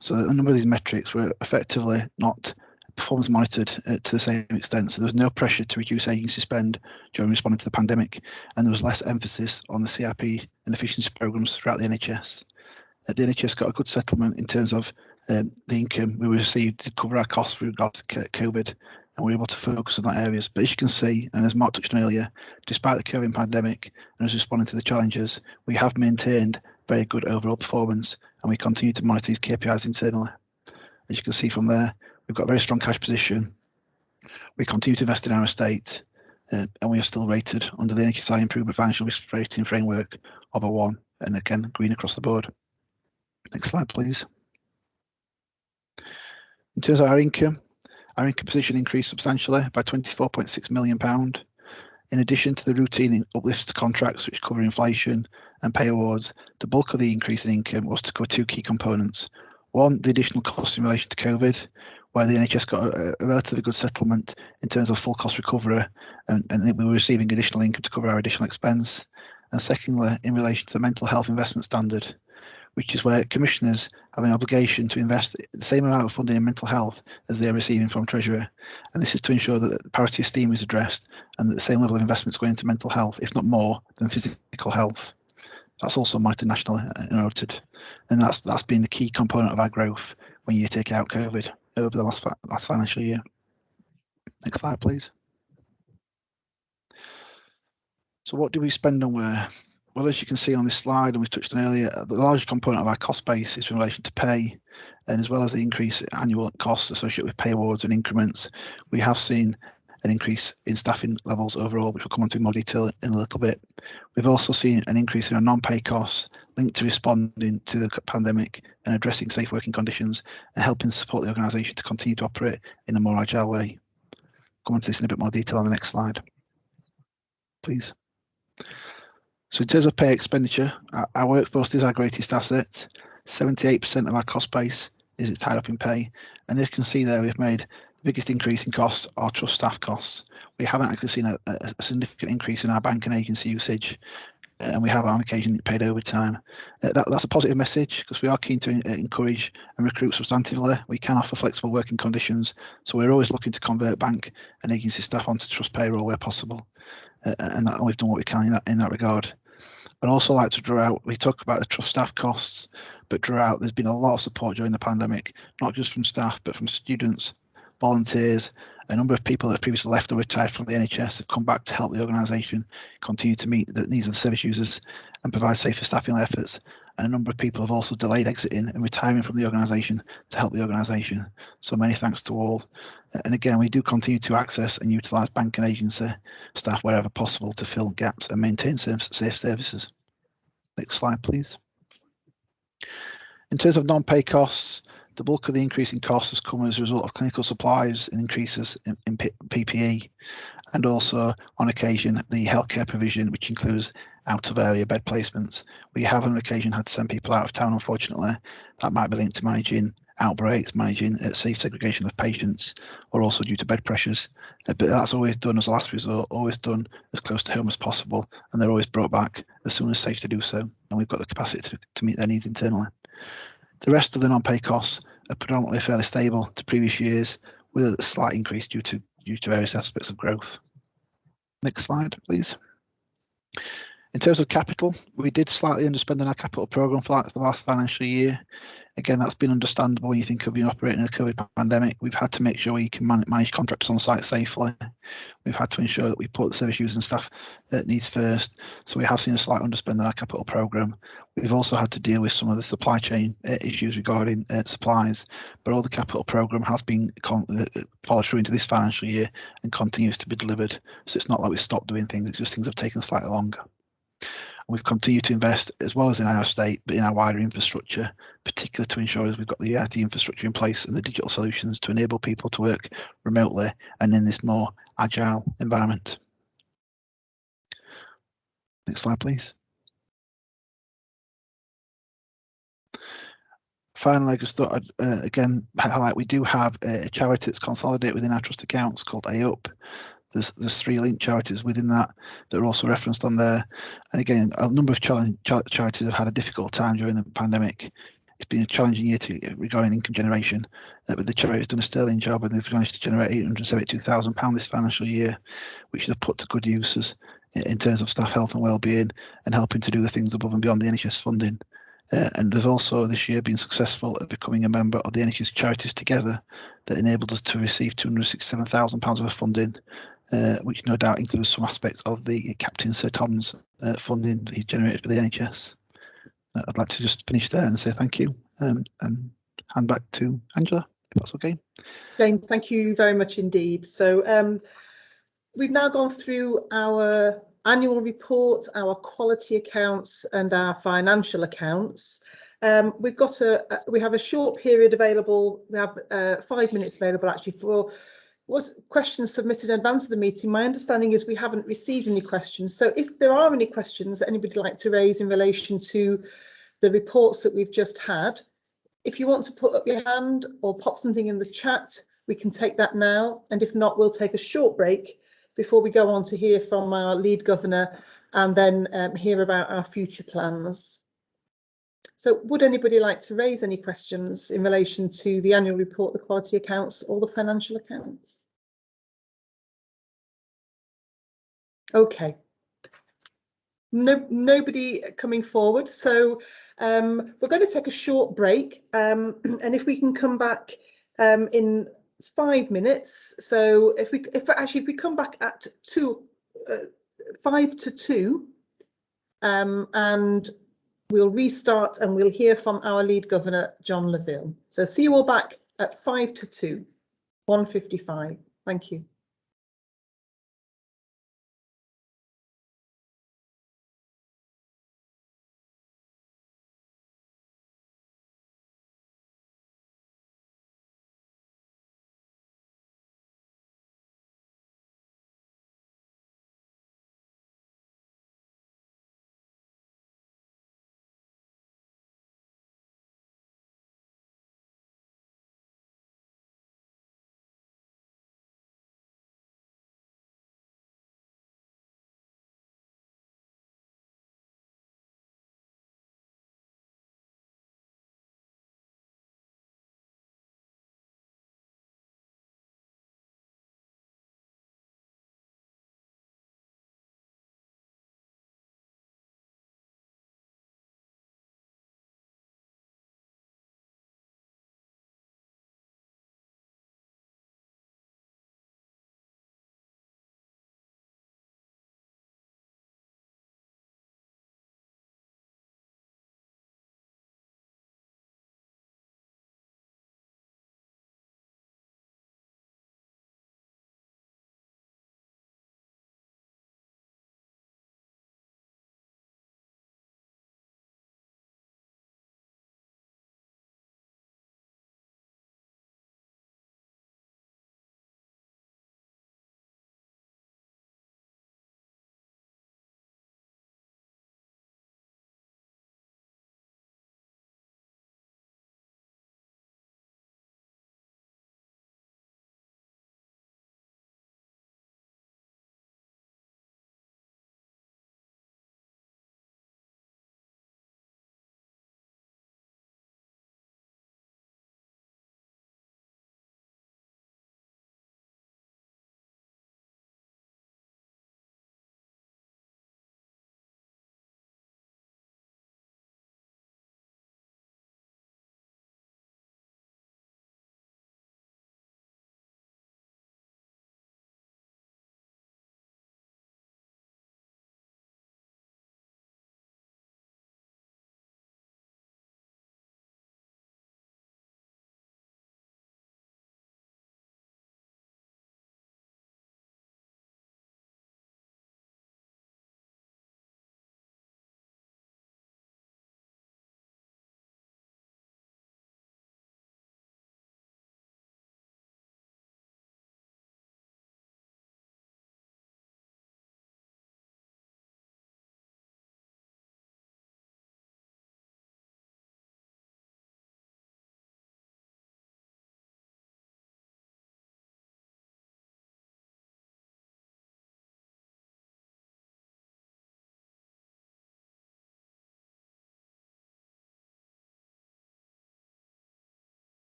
So a number of these metrics were effectively not performance monitored to the same extent. So there was no pressure to reduce agency spend during responding to the pandemic, and there was less emphasis on the CRP and efficiency programs throughout the NHS. The NHS got a good settlement in terms of The income we received to cover our costs with regards to COVID, and we're able to focus on that areas. But as you can see, and as Mark touched on earlier, despite the COVID pandemic and as responding to the challenges, we have maintained very good overall performance, and we continue to monitor these KPIs internally. As you can see from there, we've got a very strong cash position. We continue to invest in our estate, and we are still rated under the NHS Improvement Financial Risk Rating Framework of a 1, and again, green across the board. Next slide, please. In terms of our income position increased substantially by £24.6 million. In addition to the routine uplifts to contracts which cover inflation and pay awards, the bulk of the increase in income was to cover 2 key components. One, the additional costs in relation to COVID, where the NHS got a relatively good settlement in terms of full cost recovery, and we were receiving additional income to cover our additional expense. And secondly, in relation to the mental health investment standard, which is where commissioners have an obligation to invest the same amount of funding in mental health as they are receiving from Treasury. And this is to ensure that the parity of esteem is addressed and that the same level of investments going into mental health, if not more, than physical health. That's also monitored nationally and noted. And that's been the key component of our growth when you take out COVID over the last financial year. Next slide, please. So what do we spend on where? Well, as you can see on this slide, and we touched on earlier, the largest component of our cost base is in relation to pay, and as well as the increase in annual costs associated with pay awards and increments, we have seen an increase in staffing levels overall, which we'll come on to in more detail in a little bit. We've also seen an increase in our non-pay costs linked to responding to the pandemic and addressing safe working conditions and helping support the organisation to continue to operate in a more agile way. Come on to this in a bit more detail on the next slide, please. So in terms of pay expenditure, our workforce is our greatest asset. 78% of our cost base is tied up in pay. And as you can see there, we've made the biggest increase in costs are trust staff costs. We haven't actually seen a significant increase in our bank and agency usage, and we have on occasion paid overtime. That's a positive message because we are keen to encourage and recruit substantively. We can offer flexible working conditions, so we're always looking to convert bank and agency staff onto trust payroll where possible, and we've done what we can in that regard. I'd also like to draw out, we talk about the trust staff costs, but draw out there's been a lot of support during the pandemic, not just from staff, but from students, volunteers, a number of people that have previously left or retired from the NHS have come back to help the organisation continue to meet the needs of the service users and provide safer staffing efforts. And a number of people have also delayed exiting and retiring from the organisation to help the organisation. So many thanks to all. And again, we do continue to access and utilise bank and agency staff wherever possible to fill gaps and maintain safe services. Next slide, please. In terms of non-pay costs, the bulk of the increase in costs has come as a result of clinical supplies and increases in PPE, and also on occasion the healthcare provision, which includes out of area bed placements. We have on occasion had to send people out of town, unfortunately. That might be linked to managing outbreaks, managing safe segregation of patients, or also due to bed pressures. But that's always done as a last resort, always done as close to home as possible, and they're always brought back as soon as safe to do so. And we've got the capacity to meet their needs internally. The rest of the non-pay costs are predominantly fairly stable to previous years, with a slight increase due to various aspects of growth. Next slide, please. In terms of capital, we did slightly underspend on our capital programme for the last financial year. Again, that's been understandable when you think of operating in a COVID pandemic. We've had to make sure we can manage contractors on site safely. We've had to ensure that we put the service users and staff needs first. So we have seen a slight underspend on our capital programme. We've also had to deal with some of the supply chain issues regarding supplies, but all the capital programme has been followed through into this financial year and continues to be delivered. So it's not like we've stopped doing things, it's just things have taken slightly longer. We've continued to invest as well as in our estate, but in our wider infrastructure, particularly to ensure we've got the IT infrastructure in place and the digital solutions to enable people to work remotely and in this more agile environment. Next slide, please. Finally, I just thought I'd again highlight we do have a charity that's consolidated within our trust accounts called AUP. There's 3 linked charities within that are also referenced on there. And again, a number of charities have had a difficult time during the pandemic. It's been a challenging year regarding income generation, but the charity has done a sterling job and they've managed to generate £872,000 this financial year, which they've put to good uses in terms of staff health and wellbeing and helping to do the things above and beyond the NHS funding. And has also this year been successful at becoming a member of the NHS Charities Together that enabled us to receive £267,000 of funding, which no doubt includes some aspects of the Captain Sir Tom's funding that he generated for the NHS. I'd like to just finish there and say thank you, and hand back to Angela, if that's okay. James, thank you very much indeed. So we've now gone through our annual report, our quality accounts and our financial accounts. We have a short period available. We have 5 minutes available actually for questions submitted in advance of the meeting. My understanding is we haven't received any questions. So if there are any questions that anybody would like to raise in relation to the reports that we've just had, if you want to put up your hand or pop something in the chat, we can take that now. And if not, we'll take a short break before we go on to hear from our lead governor and then hear about our future plans. So would anybody like to raise any questions in relation to the annual report, the quality accounts or the financial accounts? Okay. Nobody coming forward. So we're going to take a short break. And if we can come back in 5 minutes. So if we come back at 5 to 2, and we'll restart and we'll hear from our lead governor, John Leville. So see you all back at 5 to 2, 1:55. Thank you.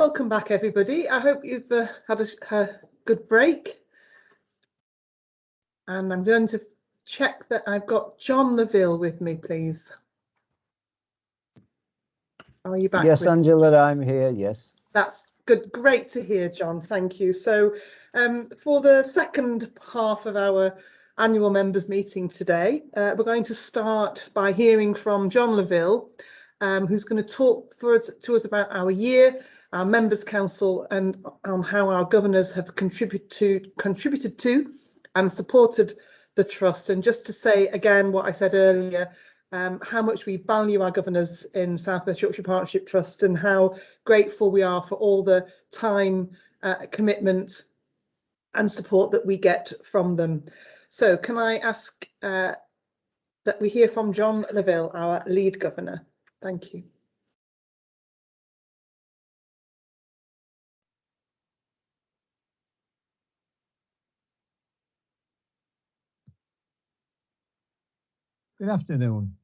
Welcome back, everybody. I hope you've had a good break. And I'm going to check that I've got John Laville with me, please. Are you back? Yes, Angela, I'm here, yes. That's good. Great to hear, John. Thank you. So for the second half of our annual members meeting today, we're going to start by hearing from John Laville, who's going to talk to us about our year, our members council, and on how our governors have contributed to and supported the trust. And just to say again what I said earlier, how much we value our governors in South West Yorkshire Partnership Trust and how grateful we are for all the time, commitment and support that we get from them. So can I ask that we hear from John Laville, our lead governor. Thank you. Good afternoon.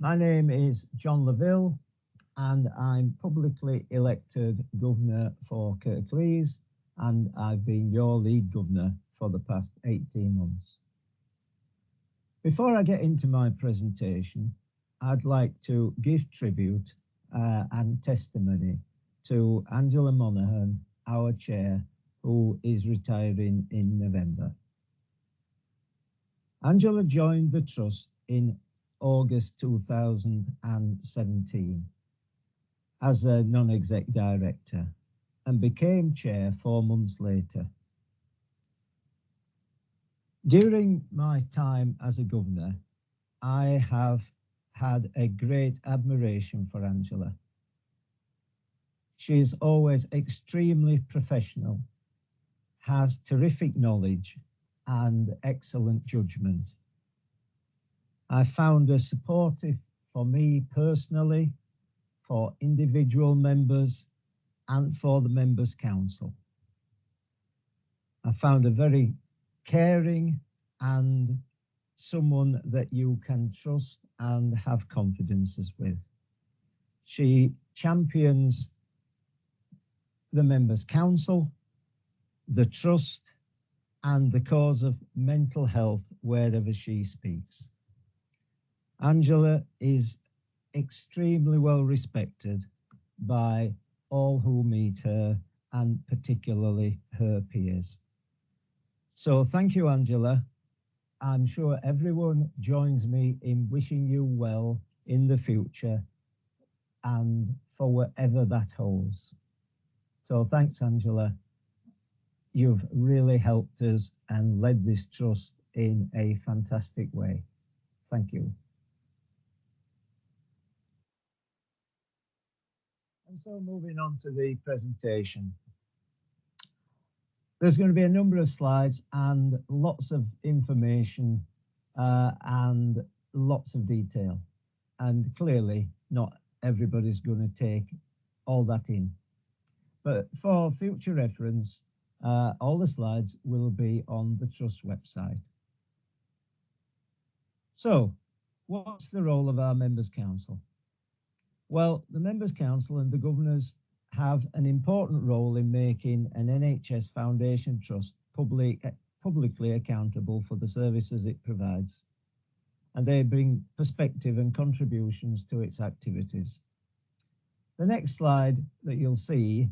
My name is John Laville and I'm publicly elected governor for Kpis, and I've been your lead governor for the past 18 months. Before I get into my presentation, I'd like to give tribute and testimony to Angela Monaghan, our chair, who is retiring in November. Angela joined the trust in August 2017 as a non-exec director and became chair 4 months later. During my time as a governor, I have had a great admiration for Angela. She is always extremely professional, has terrific knowledge and excellent judgment. I found her supportive for me personally, for individual members, and for the Members' Council. I found her very caring and someone that you can trust and have confidences with. She champions the Members' Council, the trust, and the cause of mental health wherever she speaks. Angela is extremely well respected by all who meet her, and particularly her peers. So thank you, Angela. I'm sure everyone joins me in wishing you well in the future and for whatever that holds. So thanks, Angela. You've really helped us and led this trust in a fantastic way. Thank you. And so moving on to the presentation. There's going to be a number of slides and lots of information and lots of detail. And clearly not everybody's going to take all that in. But for future reference, all the slides will be on the Trust website. So what's the role of our Members' Council? Well, the Members' Council and the governors have an important role in making an NHS Foundation Trust publicly accountable for the services it provides, and they bring perspective and contributions to its activities. The next slide that you'll see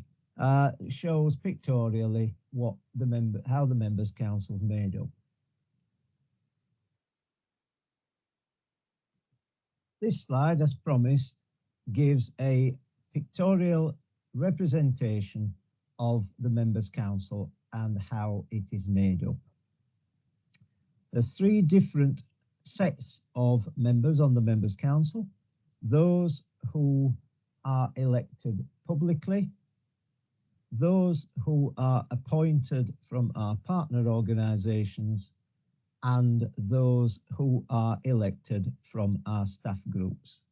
shows pictorially how the Members' Council is made up. This slide, as promised, gives a pictorial representation of the Members' Council and how it is made up. There's 3 different sets of members on the Members' Council: those who are elected publicly, those who are appointed from our partner organisations, and those who are elected from our staff groups.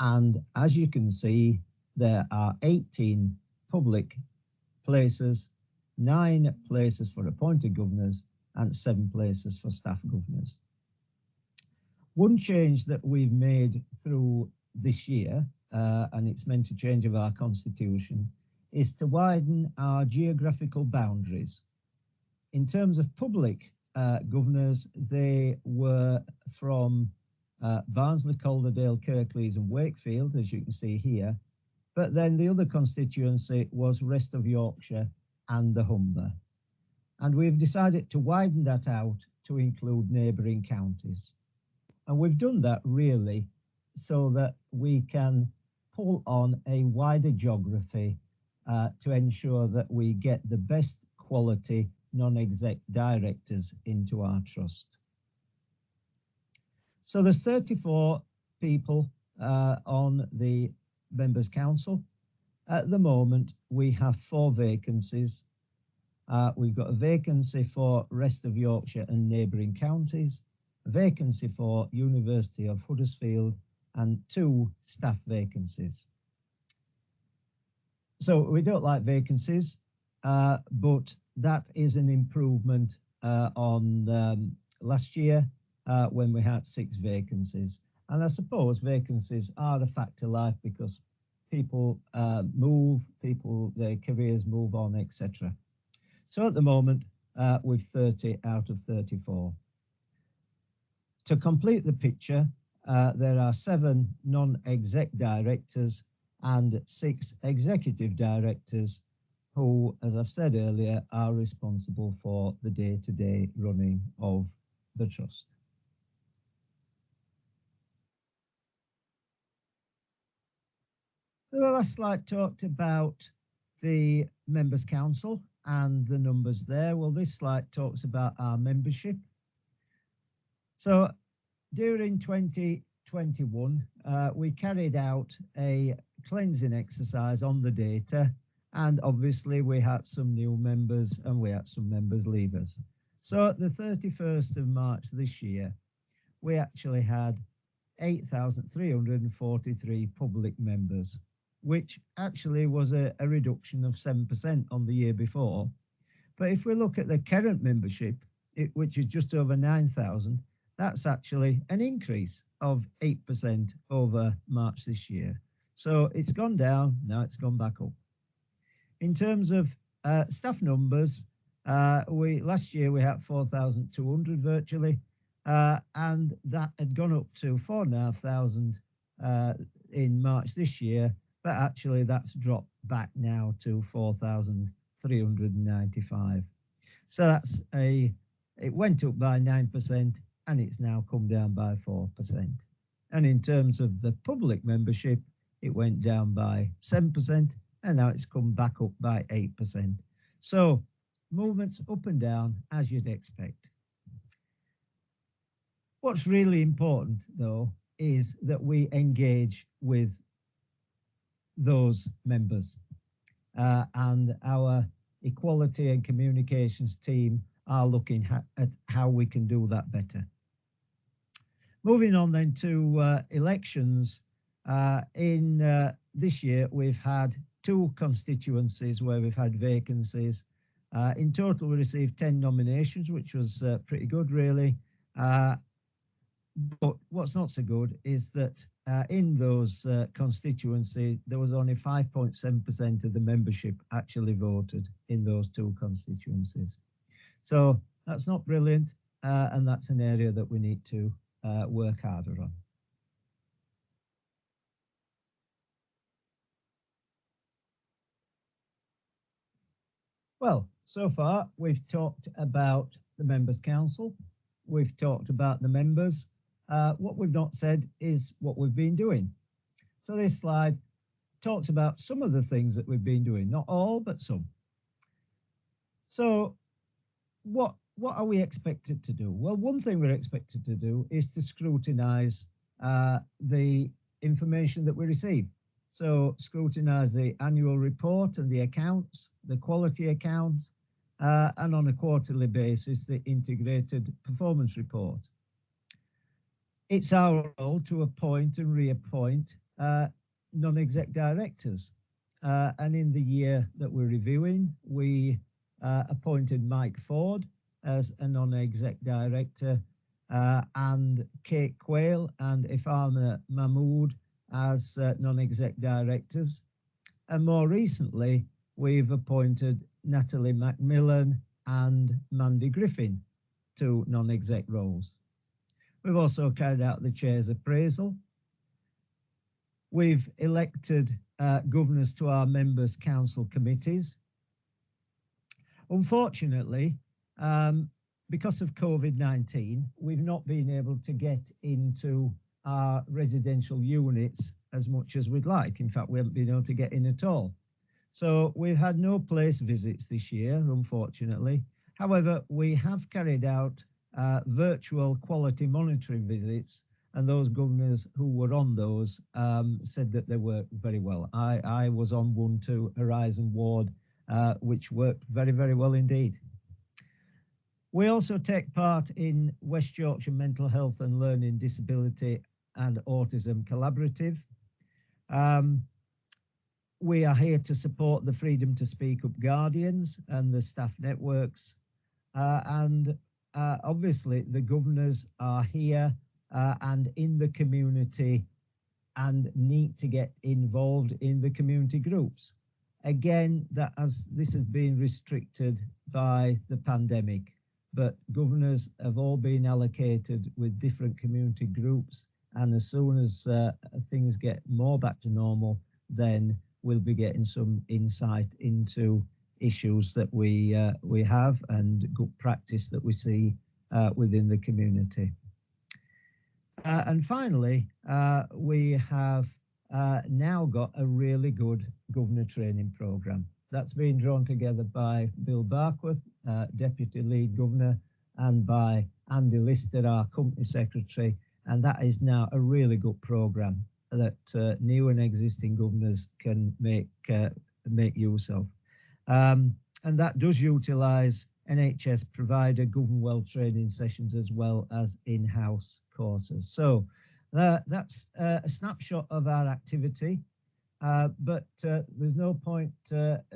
And as you can see, there are 18 public places, 9 places for appointed governors, and 7 places for staff governors. One change that we've made through this year, and it's meant to change of our constitution, is to widen our geographical boundaries. In terms of public governors, they were from Barnsley, Calderdale, Kpis and Wakefield, as you can see here. But then the other constituency was rest of Yorkshire and the Humber. And we've decided to widen that out to include neighbouring counties. And we've done that really so that we can pull on a wider geography to ensure that we get the best quality non-exec directors into our trust. So there's 34 people on the Members' Council. At the moment, we have 4 vacancies. We've got a vacancy for rest of Yorkshire and neighbouring counties, a vacancy for University of Huddersfield, and 2 staff vacancies. So we don't like vacancies, but that is an improvement on last year when we had 6 vacancies. And I suppose vacancies are a fact of life because people move, their careers move on, etc. So at the moment, we've 30 out of 34. To complete the picture, there are 7 non-exec directors and 6 executive directors who, as I've said earlier, are responsible for the day-to-day running of the trust. So the last slide talked about the Members' Council and the numbers there. Well, this slide talks about our membership. So during 2021, we carried out a cleansing exercise on the data, and obviously we had some new members and we had some members leave us. So at the 31st of March this year, we actually had 8,343 public members, which actually was a reduction of 7% on the year before. But if we look at the current membership, which is just over 9,000, that's actually an increase of 8% over March this year. So it's gone down, now it's gone back up. In terms of staff numbers, last year we had 4,200 virtually, and that had gone up to 4,500 in March this year, but actually that's dropped back now to 4,395. So that's it went up by 9% and it's now come down by 4%. And in terms of the public membership, it went down by 7% and now it's come back up by 8%. So movements up and down as you'd expect. What's really important though is that we engage with those members and our equality and communications team are looking at how we can do that better. Moving on then to elections, in this year we've had 2 constituencies where we've had vacancies. In total we received 10 nominations, which was pretty good really. But what's not so good is that in those constituencies, there was only 5.7% of the membership actually voted in those 2 constituencies. So that's not brilliant, and that's an area that we need to work harder on. Well, so far we've talked about the Members' Council, we've talked about the members. What we've not said is what we've been doing. So this slide talks about some of the things that we've been doing, not all, but some. So what are we expected to do? Well, one thing we're expected to do is to scrutinise the information that we receive. So scrutinise the annual report and the accounts, the quality accounts, and on a quarterly basis, the integrated performance report. It's our role to appoint and reappoint non-exec directors. And in the year that we're reviewing, we appointed Mike Ford as a non-exec director and Kate Quayle and Ifama Mahmood as non-exec directors. And more recently, we've appointed Natalie Macmillan and Mandy Griffin to non-exec roles. We've also carried out the chair's appraisal. We've elected governors to our members' council committees. Unfortunately, because of COVID-19, we've not been able to get into our residential units as much as we'd like. In fact, we haven't been able to get in at all. So we've had no place visits this year, unfortunately. However, we have carried out virtual quality monitoring visits, and those governors who were on those said that they worked very well. I was on one to Horizon Ward, which worked very, very well indeed. We also take part in West Yorkshire Mental Health and Learning Disability and Autism Collaborative. We are here to support the Freedom to Speak Up Guardians and the staff networks. Obviously the governors are here and in the community and need to get involved in the community groups. Again, this has been restricted by the pandemic, but governors have all been allocated with different community groups, and as soon as things get more back to normal, then we'll be getting some insight into issues that we have and good practice that we see within the community. And finally, we have now got a really good governor training programme that's been drawn together by Bill Barkworth, Deputy Lead Governor, and by Andy Lister, our Company Secretary, and that is now a really good programme that new and existing governors can make use of. And that does utilise NHS provider Governwell training sessions as well as in-house courses. So that's a snapshot of our activity, but there's no point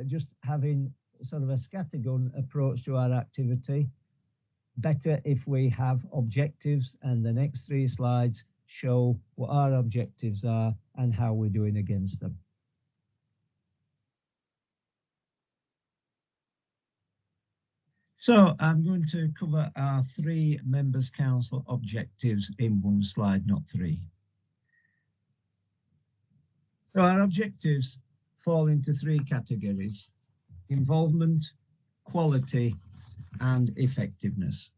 just having sort of a scattergun approach to our activity. Better if we have objectives, and the next 3 slides show what our objectives are and how we're doing against them. So I'm going to cover our 3 members' council objectives in 1 slide, not 3. So our objectives fall into 3 categories: involvement, quality, and effectiveness.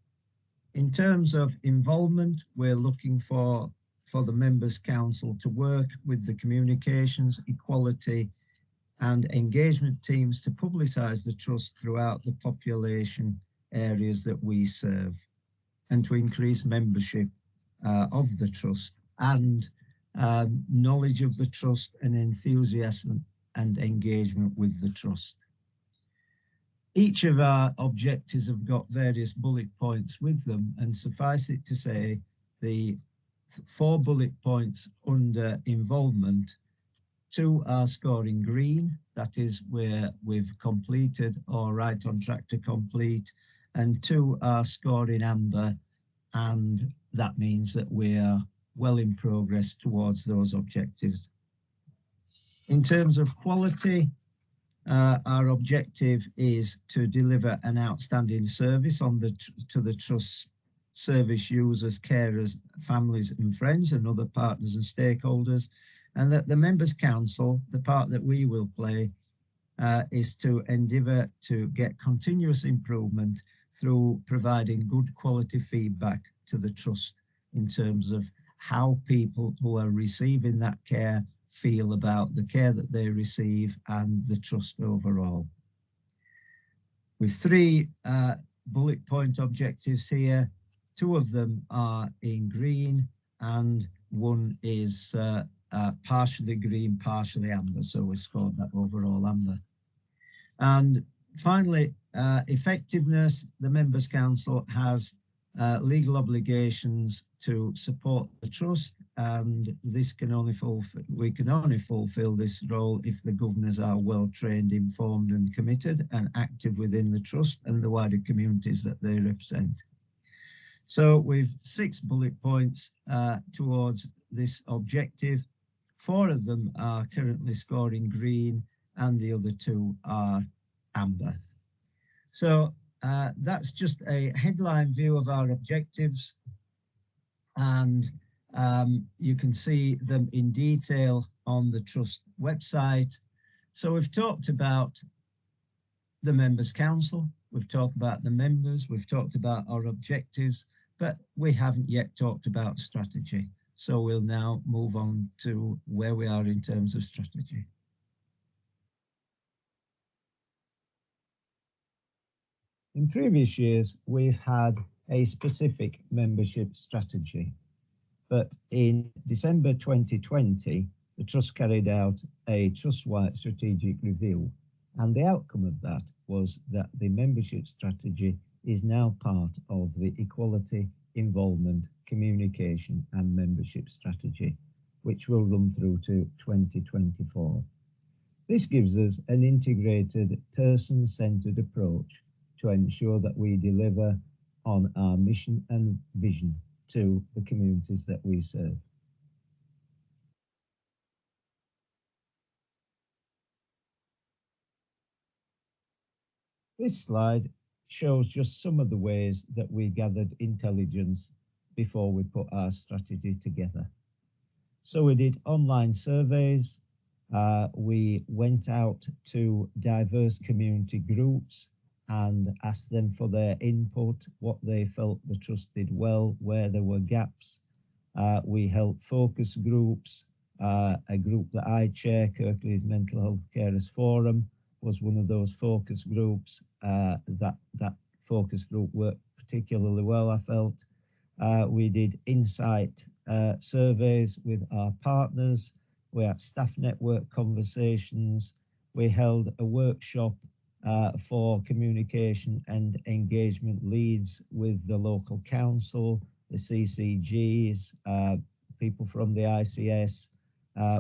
In terms of involvement, we're looking for the members' council to work with the communications, equality, and engagement teams to publicise the trust throughout the population areas that we serve, and to increase membership of the trust and knowledge of the trust and enthusiasm and engagement with the trust. Each of our objectives have got various bullet points with them, and suffice it to say, the 4 bullet points under involvement, 2 are scoring green, that is where we've completed or right on track to complete, and 2 are scoring amber, and that means that we are well in progress towards those objectives. In terms of quality, our objective is to deliver an outstanding service to the Trust service users, carers, families and friends and other partners and stakeholders, and that the Members' Council, the part that we will play, is to endeavour to get continuous improvement through providing good quality feedback to the Trust in terms of how people who are receiving that care feel about the care that they receive and the Trust overall. With 3 bullet point objectives here, 2 of them are in green and 1 is partially green, partially amber, so we scored that overall amber. And finally, effectiveness, the Members' Council has legal obligations to support the Trust, and this can only we can only fulfil this role if the governors are well trained, informed and committed and active within the Trust and the wider communities that they represent. So we've 6 bullet points towards this objective. 4 of them are currently scoring green and the other 2 are amber. So that's just a headline view of our objectives, and you can see them in detail on the Trust website. So we've talked about the Members' Council, we've talked about the members, we've talked about our objectives, but we haven't yet talked about strategy. So we'll now move on to where we are in terms of strategy. In previous years, we've had a specific membership strategy, but in December 2020, the Trust carried out a Trust-wide strategic review, and the outcome of that was that the membership strategy is now part of the Equality, Involvement, Communication and Membership Strategy, which will run through to 2024. This gives us an integrated, person-centred approach to ensure that we deliver on our mission and vision to the communities that we serve. This slide shows just some of the ways that we gathered intelligence before we put our strategy together. So we did online surveys, we went out to diverse community groups and asked them for their input, what they felt the Trust did well, where there were gaps. We held focus groups, a group that I chair, Kirklees Mental Health Carers Forum, was one of those focus groups. That focus group worked particularly well, I felt. We did insight surveys with our partners. We had staff network conversations. We held a workshop for communication and engagement leads with the local council, the CCGs, people from the ICS.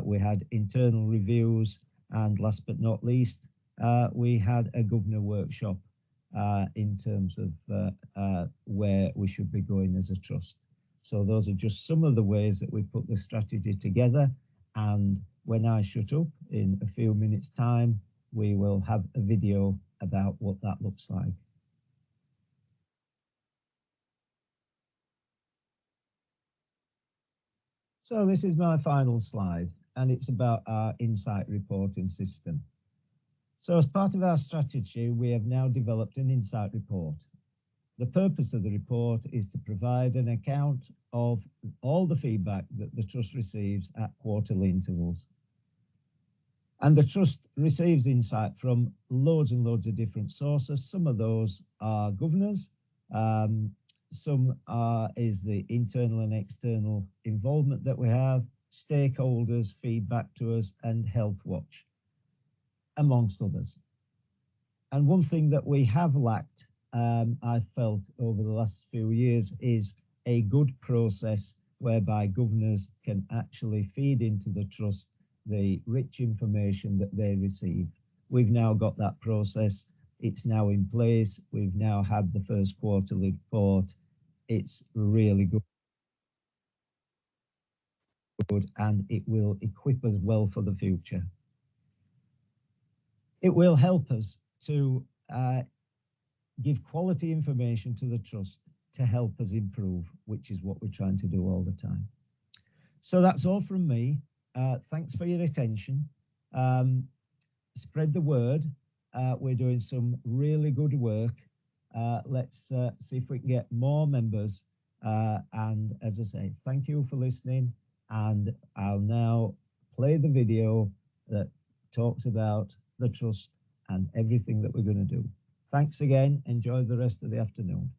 We had internal reviews, and last but not least, we had a governor workshop in terms of where we should be going as a Trust. So those are just some of the ways that we put the strategy together, and when I shut up in a few minutes' time, we will have a video about what that looks like. So this is my final slide, and it's about our insight reporting system. So as part of our strategy, we have now developed an insight report. The purpose of the report is to provide an account of all the feedback that the Trust receives at quarterly intervals. And the Trust receives insight from loads and loads of different sources. Some of those are governors, some is the internal and external involvement that we have, stakeholders, feedback to us, and Health Watch, amongst others. And one thing that we have lacked, I felt over the last few years, is a good process whereby governors can actually feed into the Trust the rich information that they receive. We've now got that process. It's now in place. We've now had the first quarterly report. It's really good, and it will equip us well for the future. It will help us to give quality information to the Trust to help us improve, which is what we're trying to do all the time. So that's all from me. Thanks for your attention. Spread the word. We're doing some really good work. Let's see if we can get more members. And as I say, thank you for listening. And I'll now play the video that talks about the Trust and everything that we're going to do. Thanks again. Enjoy the rest of the afternoon.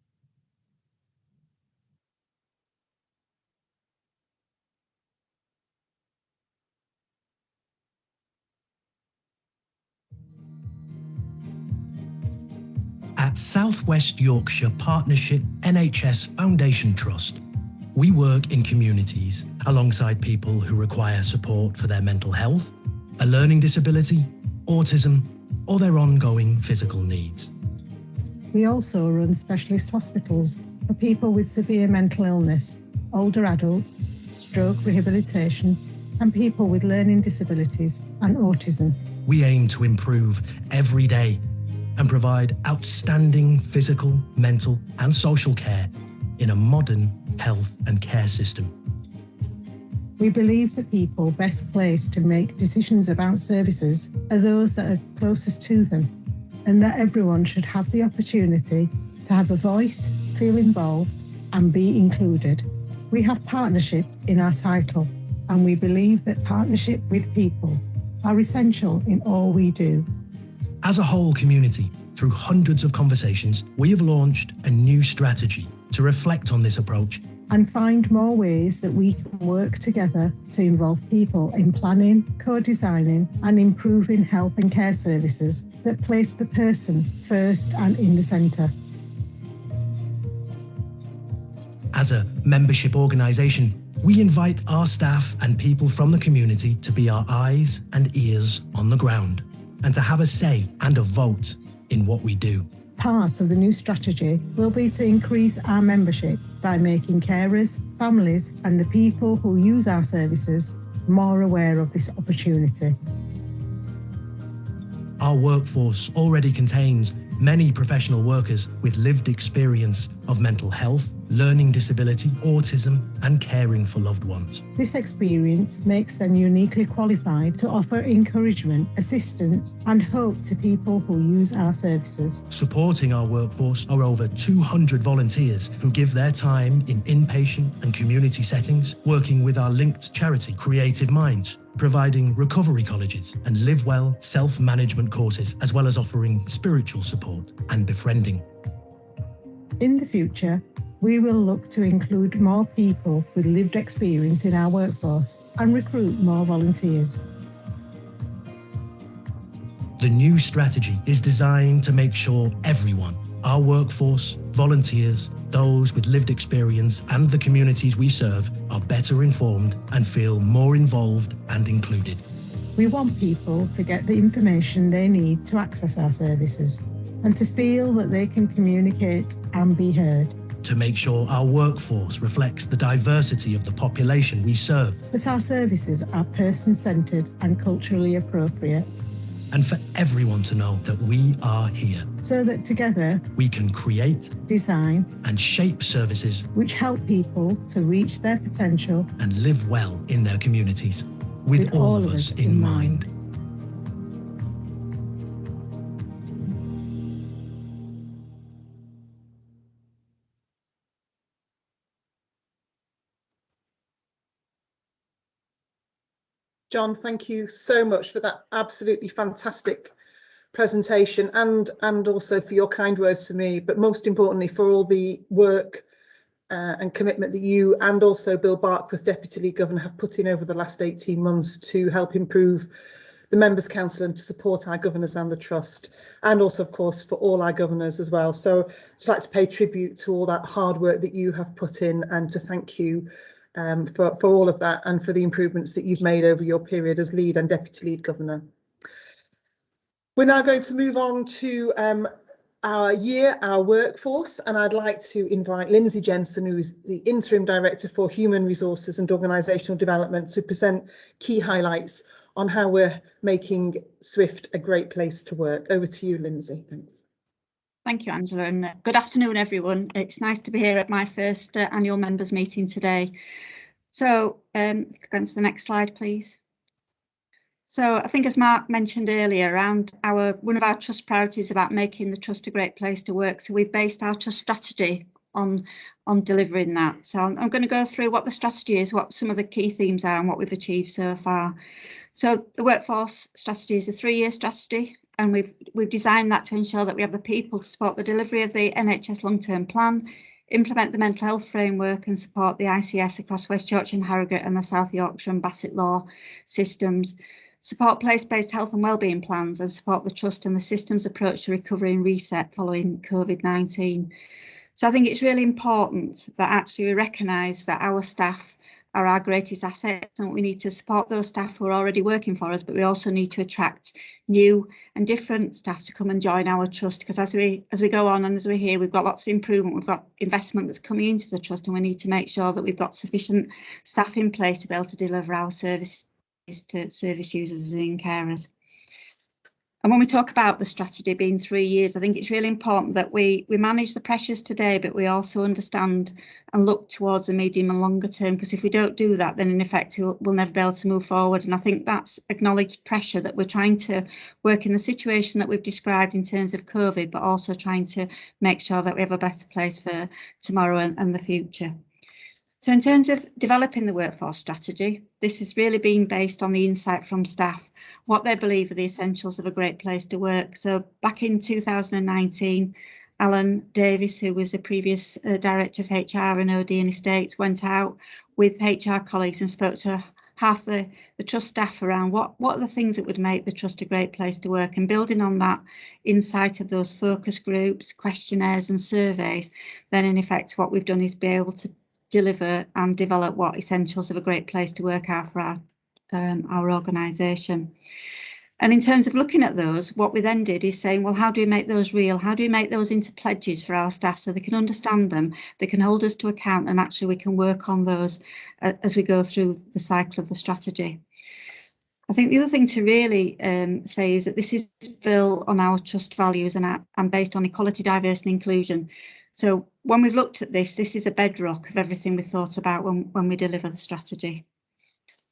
At South West Yorkshire Partnership NHS Foundation Trust, we work in communities alongside people who require support for their mental health, a learning disability, autism, or their ongoing physical needs. We also run specialist hospitals for people with severe mental illness, older adults, stroke rehabilitation, and people with learning disabilities and autism. we aim to improve every day and provide outstanding physical, mental and social care in a modern health and care system. We believe the people best placed to make decisions about services are those that are closest to them, and that everyone should have the opportunity to have a voice, feel involved and be included. We have partnership in our title, and we believe that partnership with people are essential in all we do. As a whole community, through hundreds of conversations, we have launched a new strategy to reflect on this approach and find more ways that we can work together to involve people in planning, co-designing and improving health and care services that place the person first and in the centre. As a membership organisation, we invite our staff and people from the community to be our eyes and ears on the ground and to have a say and a vote in what we do. Part of the new strategy will be to increase our membership by making carers, families and the people who use our services more aware of this opportunity. Our workforce already contains many professional workers with lived experience of mental health, learning disability, autism and caring for loved ones. This experience makes them uniquely qualified to offer encouragement, assistance and hope to people who use our services. Supporting our workforce are over 200 volunteers who give their time in inpatient and community settings, working with our linked charity Creative Minds, providing recovery colleges and live well self-management courses, as well as offering spiritual support and befriending. In the future, we will look to include more people with lived experience in our workforce and recruit more volunteers. The new strategy is designed to make sure everyone, our workforce, volunteers, those with lived experience and the communities we serve are better informed and feel more involved and included. We want people to get the information they need to access our services and to feel that they can communicate and be heard. To make sure our workforce reflects the diversity of the population we serve. That our services are person-centred and culturally appropriate. And for everyone to know that we are here. So that together we can create, design and shape services which help people to reach their potential and live well in their communities, with all of us in mind. John, thank you so much for that absolutely fantastic presentation and also for your kind words to me, but most importantly for all the work and commitment that you and also Bill Barkworth, Deputy Lead Governor, have put in over the last 18 months to help improve the Members' Council and to support our governors and the Trust, and also of course for all our governors as well. So I'd just like to pay tribute to all that hard work that you have put in and to thank you for all of that and for the improvements that you've made over your period as Lead and Deputy Lead Governor. We're now going to move on to our workforce, and I'd like to invite Lindsay Jensen, who is the Interim Director for Human Resources and Organisational Development, to present key highlights on how we're making SWYPFT a great place to work. Over to you, Lindsay. Thanks. Thank you, Angela, and good afternoon, everyone. It's nice to be here at my first annual members meeting today. So, if you could go on to the next slide, please. So, I think as Mark mentioned earlier, around one of our trust priorities about making the trust a great place to work. So, we've based our trust strategy on delivering that. So, I'm going to go through what the strategy is, what some of the key themes are, and what we've achieved so far. So, the workforce strategy is a 3-year strategy. And we've designed that to ensure that we have the people to support the delivery of the NHS long-term plan, implement the mental health framework and support the ICS across West Yorkshire and Harrogate and the South Yorkshire and Bassett Law systems, support place-based health and wellbeing plans and support the Trust and the systems approach to recovery and reset following COVID-19. So I think it's really important that actually we recognise that our staff are our greatest asset, and we need to support those staff who are already working for us, but we also need to attract new and different staff to come and join our trust, because as we go on and as we're here, we've got lots of improvement, we've got investment that's coming into the trust, and we need to make sure that we've got sufficient staff in place to be able to deliver our services to service users and carers. And when we talk about the strategy being 3 years, I think it's really important that we manage the pressures today, but we also understand and look towards the medium and longer term, because if we don't do that, then in effect we'll never be able to move forward. And I think that's acknowledged pressure that we're trying to work in the situation that we've described in terms of COVID, but also trying to make sure that we have a better place for tomorrow and the future. So in terms of developing the workforce strategy, this has really been based on the insight from staff, what they believe are the essentials of a great place to work. So back in 2019, Alan Davis, who was the previous Director of HR and OD and Estates, went out with HR colleagues and spoke to half the Trust staff around what are the things that would make the Trust a great place to work, and building on that insight of those focus groups, questionnaires and surveys, then in effect what we've done is be able to deliver and develop what essentials of a great place to work are for our organisation. And in terms of looking at those, what we then did is saying, well, how do we make those real? How do we make those into pledges for our staff so they can understand them, they can hold us to account, and actually we can work on those as we go through the cycle of the strategy. I think the other thing to really say is that this is built on our Trust values and based on equality, diversity and inclusion. So when we've looked at this is a bedrock of everything we thought about when we deliver the strategy.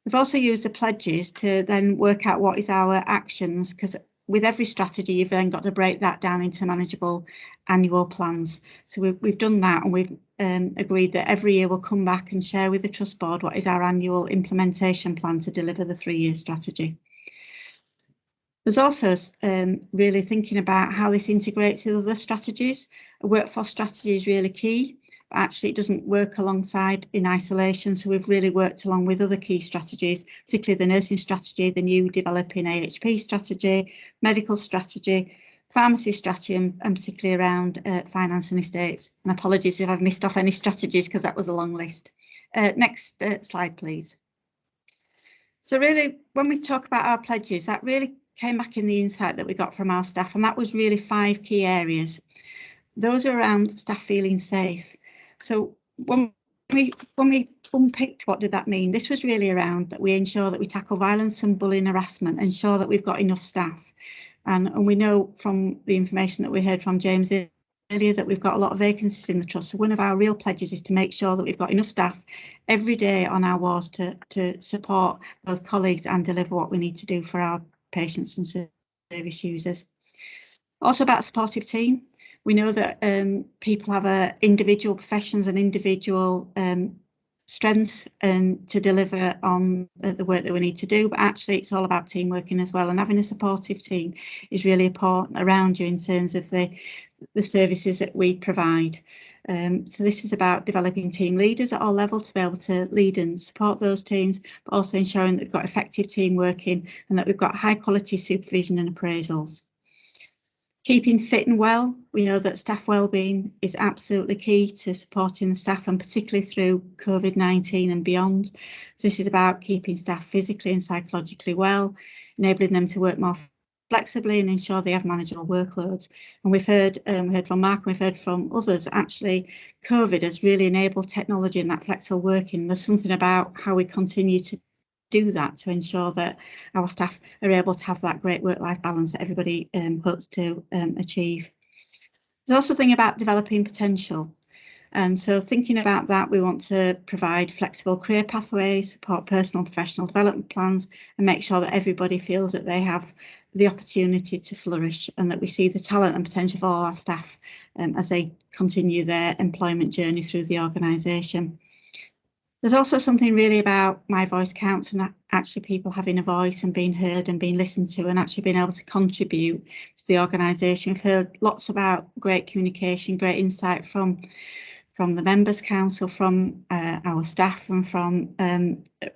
We've also used the pledges to then work out what is our actions, because with every strategy, you've then got to break that down into manageable annual plans. So we've done that, and we've agreed that every year we'll come back and share with the Trust Board what is our annual implementation plan to deliver the 3-year strategy. There's also really thinking about how this integrates with other strategies. A workforce strategy is really key, but actually it doesn't work alongside in isolation. So we've really worked along with other key strategies, particularly the nursing strategy, the new developing AHP strategy, medical strategy, pharmacy strategy, and particularly around finance and estates. And apologies if I've missed off any strategies, because that was a long list. Next slide, please. So really, when we talk about our pledges, that really came back in the insight that we got from our staff, and that was really 5 key areas. Those are around staff feeling safe. So when we unpicked what did that mean, this was really around that we ensure that we tackle violence and bullying, harassment, ensure that we've got enough staff. And we know from the information that we heard from James earlier that we've got a lot of vacancies in the Trust. So one of our real pledges is to make sure that we've got enough staff every day on our wards to support those colleagues and deliver what we need to do for our patients and service users. Also about a supportive team. We know that people have individual professions and individual strengths and to deliver on the work that we need to do, but actually it's all about team working as well, and having a supportive team is really important around you in terms of the services that we provide. So this is about developing team leaders at all levels to be able to lead and support those teams, but also ensuring that we've got effective team working and that we've got high quality supervision and appraisals. Keeping fit and well, we know that staff wellbeing is absolutely key to supporting the staff, and particularly through COVID-19 and beyond. So this is about keeping staff physically and psychologically well, enabling them to work more flexibly and ensure they have manageable workloads. And we've heard from Mark and we've heard from others, actually COVID has really enabled technology and that flexible working. There's something about how we continue to do that to ensure that our staff are able to have that great work-life balance that everybody hopes to achieve. There's also a thing about developing potential. And so thinking about that, we want to provide flexible career pathways, support personal and professional development plans, and make sure that everybody feels that they have the opportunity to flourish and that we see the talent and potential of all our staff as they continue their employment journey through the organisation. There's also something really about my voice counts and actually people having a voice and being heard and being listened to and actually being able to contribute to the organisation. We've heard lots about great communication, great insight from the Members' Council, from our staff and from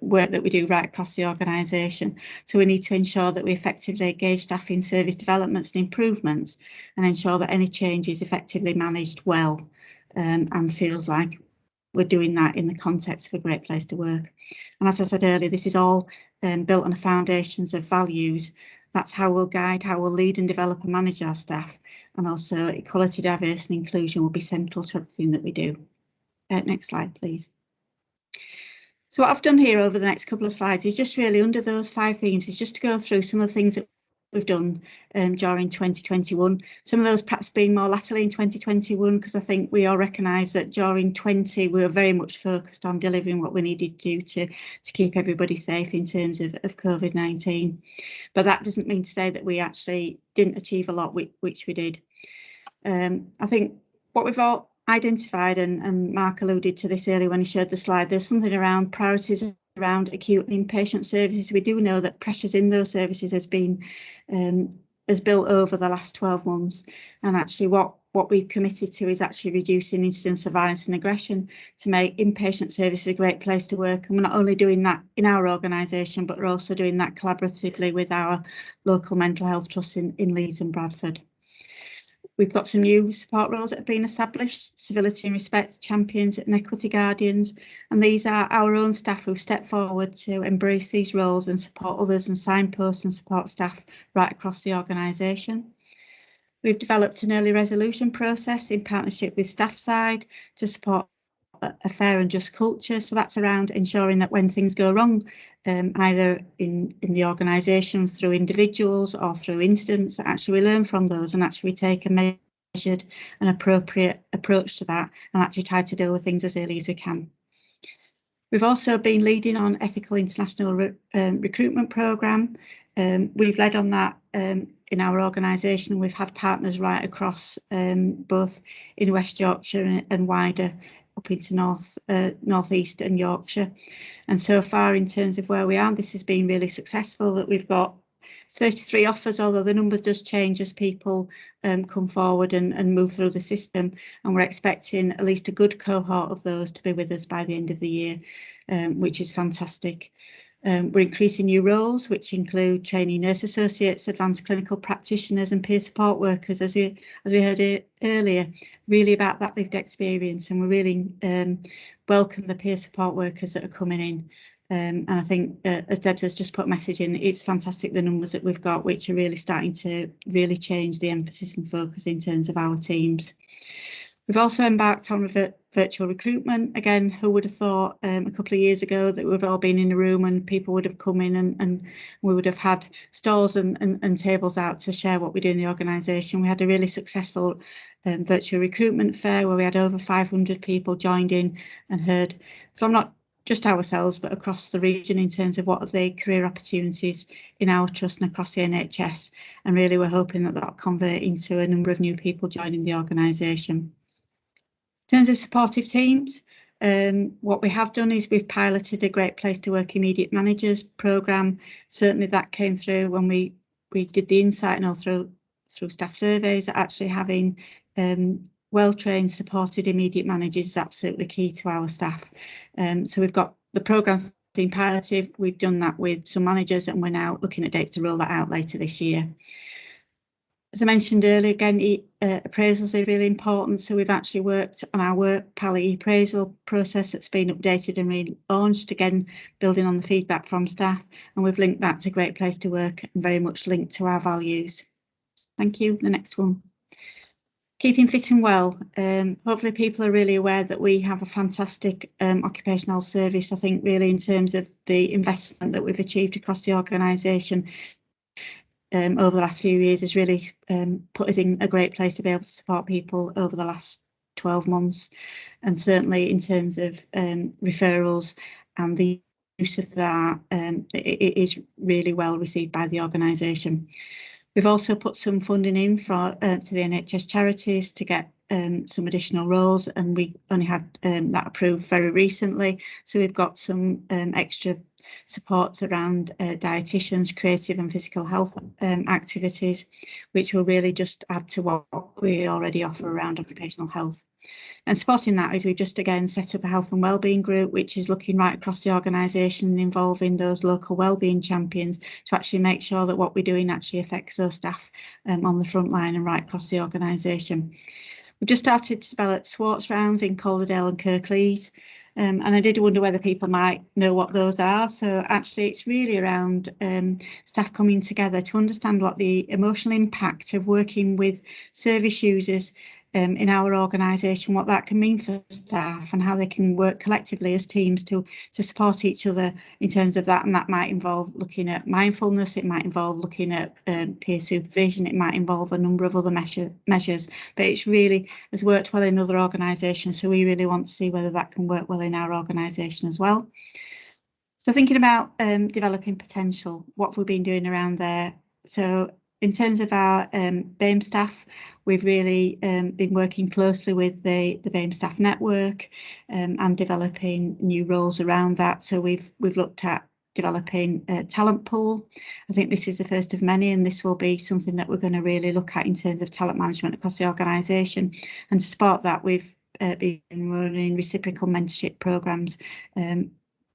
work that we do right across the organisation. So we need to ensure that we effectively engage staff in service developments and improvements and ensure that any change is effectively managed well and feels like we're doing that in the context of a great place to work. And as I said earlier, this is all built on the foundations of values. That's how we'll guide, how we'll lead and develop and manage our staff. And also equality, diversity and inclusion will be central to everything that we do. Next slide, please. So what I've done here over the next couple of slides is just really under those 5 themes is just to go through some of the things that we've done during 2021. Some of those perhaps being more latterly in 2021, because I think we all recognise that during 20 we were very much focused on delivering what we needed to keep everybody safe in terms of COVID-19. But that doesn't mean to say that we actually didn't achieve a lot, which we did. I think what we've all identified, and Mark alluded to this earlier when he showed the slide, there's something around priorities around acute and inpatient services. We do know that pressures in those services has built over the last 12 months, and actually what we've committed to is actually reducing incidents of violence and aggression to make inpatient services a great place to work. And we're not only doing that in our organisation, but we're also doing that collaboratively with our local mental health trusts in Leeds and Bradford. We've got some new support roles that have been established: civility and respect champions and equity guardians, and these are our own staff who've stepped forward to embrace these roles and support others and signpost and support staff right across the organisation. We've developed an early resolution process in partnership with staff side to support a fair and just culture. So that's around ensuring that when things go wrong, either in the organisation through individuals or through incidents, that actually we learn from those and actually we take a measured and appropriate approach to that and actually try to deal with things as early as we can. We've also been leading on ethical international recruitment programme. We've led on that in our organisation. We've had partners right across both in West Yorkshire and wider up into North East and Yorkshire. And so far, in terms of where we are, this has been really successful, that we've got 33 offers, although the number does change as people come forward and move through the system. And we're expecting at least a good cohort of those to be with us by the end of the year, which is fantastic. We're increasing new roles, which include trainee nurse associates, advanced clinical practitioners and peer support workers, as we heard earlier, really about that lived experience. And we really welcome the peer support workers that are coming in. And I think, as Debs has just put a message in, it's fantastic the numbers that we've got, which are really starting to really change the emphasis and focus in terms of our teams. We've also embarked on virtual recruitment. Again, who would have thought a couple of years ago that we've all been in a room and people would have come in and we would have had stalls and tables out to share what we do in the organisation. We had a really successful virtual recruitment fair where we had over 500 people joined in and heard from not just ourselves, but across the region in terms of what are the career opportunities in our trust and across the NHS. And really, we're hoping that that'll convert into a number of new people joining the organisation. In terms of supportive teams, what we have done is we've piloted a Great Place to Work Immediate Managers programme. Certainly that came through when we did the insight and all through staff surveys. Actually having well-trained, supported immediate managers is absolutely key to our staff. So we've got the programme being piloted. We've done that with some managers and we're now looking at dates to roll that out later this year. As I mentioned earlier, again, appraisals are really important. So we've actually worked on our work palette appraisal process that's been updated and relaunched, again, building on the feedback from staff. And we've linked that to Great Place to Work and very much linked to our values. Thank you. The next one. Keeping fit and well. Hopefully people are really aware that we have a fantastic occupational service. I think really in terms of the investment that we've achieved across the organisation over the last few years has really put us in a great place to be able to support people over the last 12 months. And certainly in terms of referrals and the use of that, it is really well received by the organisation. We've also put some funding in for to the NHS charities to get some additional roles, and we only had that approved very recently. So we've got some extra supports around dietitians, creative and physical health activities, which will really just add to what we already offer around occupational health. And supporting that is we've just again set up a health and wellbeing group, which is looking right across the organisation and involving those local wellbeing champions to actually make sure that what we're doing actually affects those staff on the front line and right across the organisation. We've just started to develop SWOTs rounds in Calderdale and Kpis. And I did wonder whether people might know what those are. So actually it's really around staff coming together to understand what the emotional impact of working with service users in our organisation, what that can mean for staff and how they can work collectively as teams to support each other in terms of that. And that might involve looking at mindfulness, it might involve looking at peer supervision, it might involve a number of other measures, but it's really has worked well in other organisations, so we really want to see whether that can work well in our organisation as well. So thinking about developing potential, what have we been doing around there? So in terms of our BAME staff, we've really been working closely with the BAME staff network and developing new roles around that. So we've looked at developing a talent pool. I think this is the first of many, and this will be something that we're going to really look at in terms of talent management across the organisation. And to support that, we've been running reciprocal mentorship programmes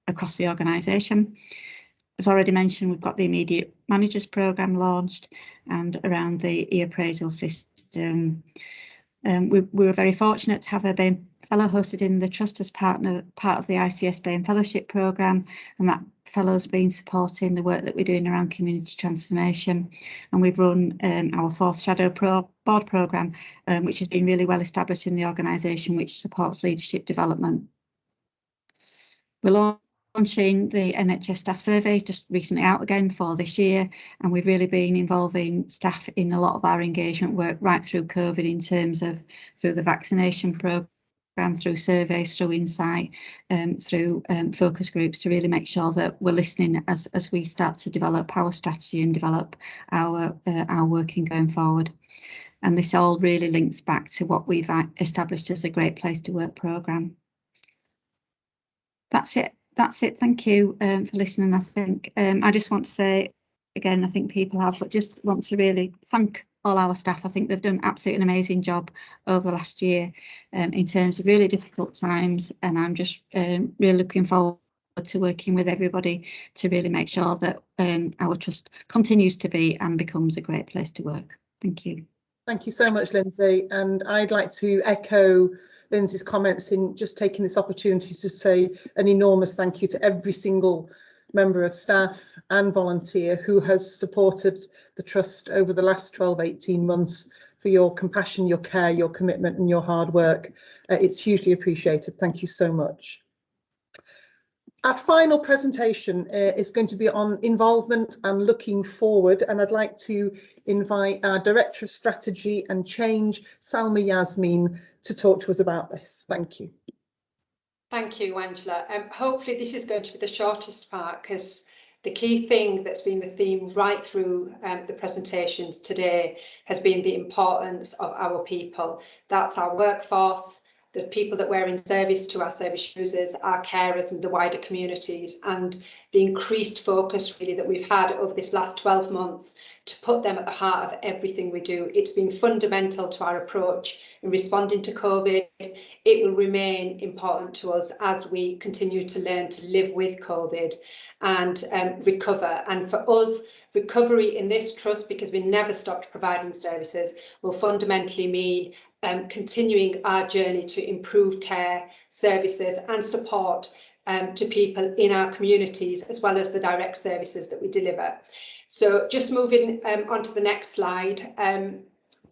across the organisation. As already mentioned, we've got the immediate managers programme launched, and around the e-appraisal system. We were very fortunate to have a BAME fellow hosted in the trust as part of the ICS BAME fellowship programme, and that fellow's been supporting the work that we're doing around community transformation. And we've run our 4th Shadow Board programme, which has been really well established in the organisation, which supports leadership development. We're launching the Nhs Staff Surveys, just recently out again for this year, and we've really been involving staff in a lot of our engagement work right through COVID, in terms of through the vaccination programme, through surveys, through insight, through focus groups, to really make sure that we're listening as we start to develop our strategy and develop our working going forward. And this all really links back to what we've established as a Great Place to Work programme. That's it. Thank you for listening. I think I just want to say again, I think people have, but just want to really thank all our staff. I think they've done absolutely an amazing job over the last year in terms of really difficult times, and I'm just really looking forward to working with everybody to really make sure that our trust continues to be and becomes a great place to work. Thank you. Thank you so much, Lindsay, and I'd like to echo Lindsay's comments in just taking this opportunity to say an enormous thank you to every single member of staff and volunteer who has supported the Trust over the last 12-18 months, for your compassion, your care, your commitment and your hard work. It's hugely appreciated. Thank you so much. Our final presentation is going to be on involvement and looking forward, and I'd like to invite our Director of Strategy and Change, Salma Yasmin, to talk to us about this. Thank you. Thank you, Angela. Hopefully this is going to be the shortest part, because the key thing that's been the theme right through the presentations today has been the importance of our people. That's our workforce, the people that we're in service to, our service users, our carers and the wider communities, and the increased focus really that we've had over this last 12 months to put them at the heart of everything we do. It's been fundamental to our approach in responding to COVID. It will remain important to us as we continue to learn to live with COVID and recover. And for us, recovery in this trust, because we never stopped providing services, will fundamentally mean continuing our journey to improve care, services and support to people in our communities, as well as the direct services that we deliver. So just moving on to the next slide.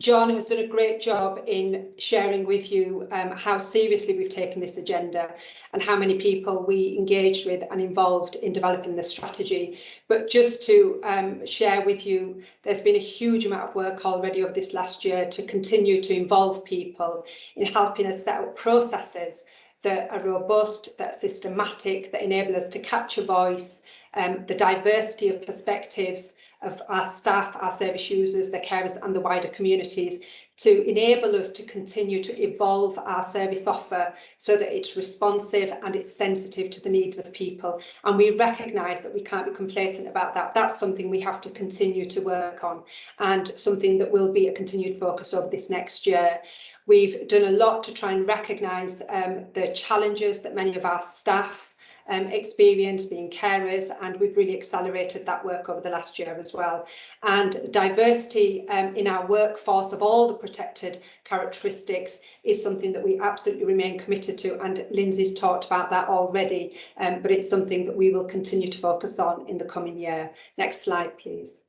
John has done a great job in sharing with you how seriously we've taken this agenda and how many people we engaged with and involved in developing the strategy. But just to share with you, there's been a huge amount of work already over this last year to continue to involve people in helping us set up processes that are robust, that are systematic, that enable us to capture voice, the diversity of perspectives of our staff, our service users, their carers and the wider communities, to enable us to continue to evolve our service offer so that it's responsive and it's sensitive to the needs of people. And we recognise that we can't be complacent about that. That's something we have to continue to work on, and something that will be a continued focus over this next year. We've done a lot to try and recognise the challenges that many of our staff experience being carers, and we've really accelerated that work over the last year as well. And diversity in our workforce of all the protected characteristics is something that we absolutely remain committed to, and Lindsay's talked about that already, but it's something that we will continue to focus on in the coming year. Next slide, please.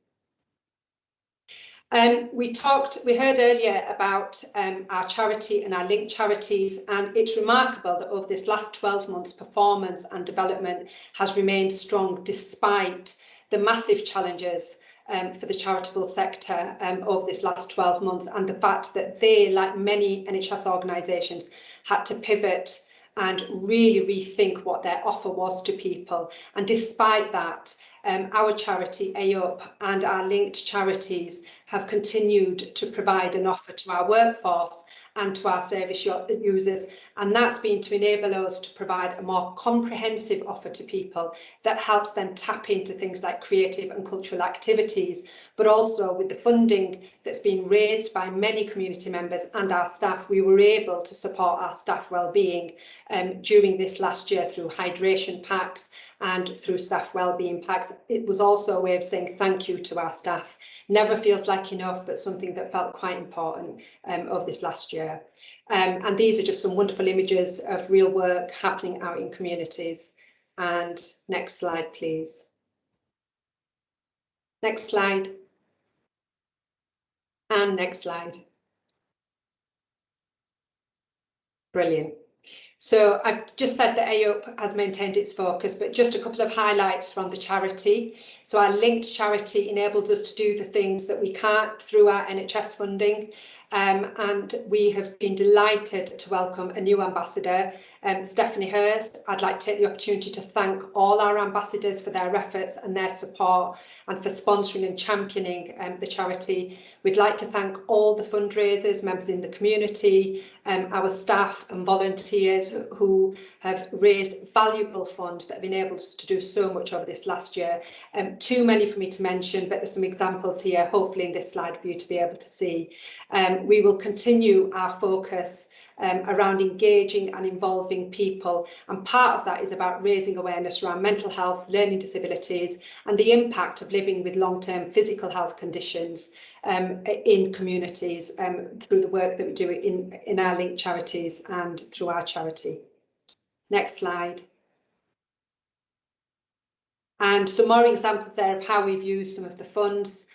We heard earlier about our charity and our linked charities, and it's remarkable that over this last 12 months performance and development has remained strong despite the massive challenges for the charitable sector over this last 12 months, and the fact that they, like many NHS organisations, had to pivot and really rethink what their offer was to people. And despite that, our charity, AUP, and our linked charities have continued to provide an offer to our workforce and to our service users, and that's been to enable us to provide a more comprehensive offer to people that helps them tap into things like creative and cultural activities, but also with the funding that's been raised by many community members and our staff, we were able to support our staff wellbeing during this last year through hydration packs and through staff wellbeing packs. It was also a way of saying thank you to our staff. Never feels like enough, but something that felt quite important over this last year. And these are just some wonderful images of real work happening out in communities. And next slide, please. Next slide. And next slide. Brilliant. So I've just said that AUP has maintained its focus, but just a couple of highlights from the charity. So our linked charity enables us to do the things that we can't through our NHS funding. And we have been delighted to welcome a new ambassador, Stephanie Hurst. I'd like to take the opportunity to thank all our ambassadors for their efforts and their support and for sponsoring and championing the charity. We'd like to thank all the fundraisers, members in the community, our staff and volunteers who have raised valuable funds that have enabled us to do so much over this last year. Too many for me to mention, but there's some examples here, hopefully in this slide for you to be able to see. We will continue our focus around engaging and involving people, and part of that is about raising awareness around mental health, learning disabilities, and the impact of living with long-term physical health conditions in communities through the work that we do in our linked charities and through our charity. Next slide. And some more examples there of how we've used some of the funds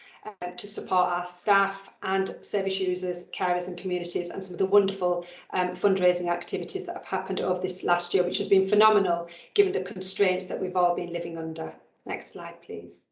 to support our staff and service users, carers and communities, and some of the wonderful fundraising activities that have happened over this last year, which has been phenomenal given the constraints that we've all been living under. Next slide, please.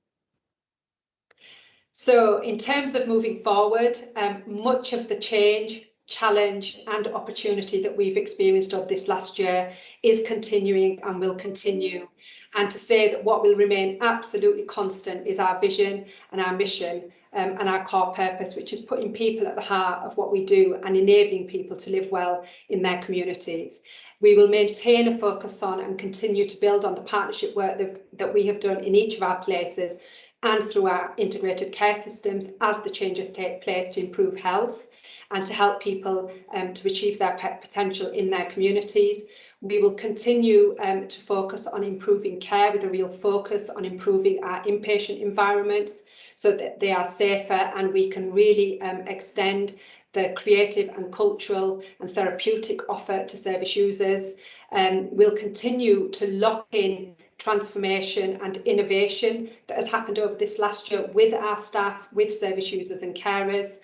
So in terms of moving forward, much of the change, challenge and opportunity that we've experienced over this last year is continuing and will continue. And to say that what will remain absolutely constant is our vision and our mission and our core purpose, which is putting people at the heart of what we do and enabling people to live well in their communities. We will maintain a focus on and continue to build on the partnership work that we have done in each of our places and through our integrated care systems as the changes take place to improve health and to help people to achieve their potential in their communities. We will continue to focus on improving care with a real focus on improving our inpatient environments so that they are safer and we can really extend the creative and cultural and therapeutic offer to service users. We'll continue to lock in transformation and innovation that has happened over this last year with our staff, with service users and carers,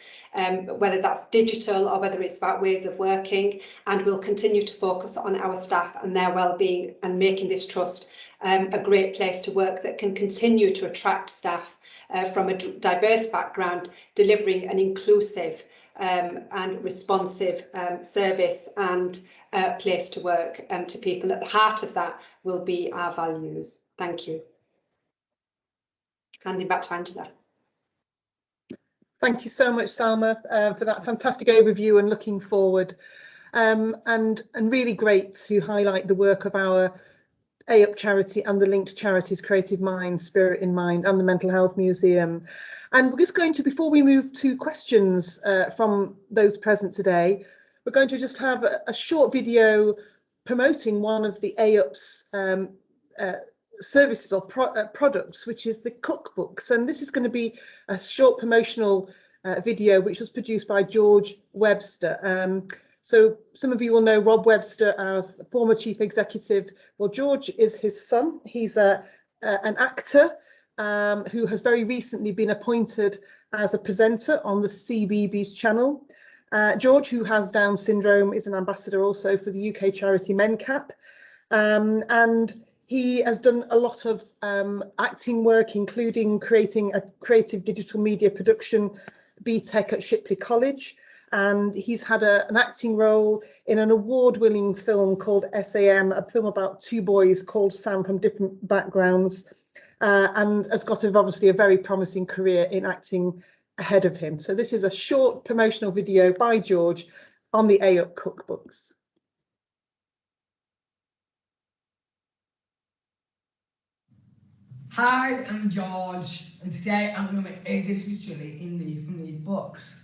whether that's digital or whether it's about ways of working, and we'll continue to focus on our staff and their well-being and making this trust a great place to work that can continue to attract staff from a diverse background, delivering an inclusive and responsive service and place to work to people. At the heart of that will be our values. Thank you. Handing back to Angela. Thank you so much, Salma, for that fantastic overview and looking forward. And really great to highlight the work of our AUP charity and the linked charities, Creative Mind, Spirit in Mind, and the Mental Health Museum. And we're just going to, before we move to questions from those present today, we're going to just have a short video promoting one of the AUP's services or products, which is the cookbooks. And this is going to be a short promotional video which was produced by George Webster. So some of you will know Rob Webster, our former chief executive. Well, George is his son. He's an actor who has very recently been appointed as a presenter on the CBeebies channel. George, who has Down syndrome, is an ambassador also for the UK charity MenCap, and he has done a lot of acting work, including creating a creative digital media production BTEC at Shipley College, and he's had an acting role in an award-winning film called SAM, a film about two boys called Sam from different backgrounds, and has got obviously a very promising career in acting ahead of him. So this is a short promotional video by George on the A-Up cookbooks. Hi, I'm George, and today I'm going to make a dish of chilli from these books.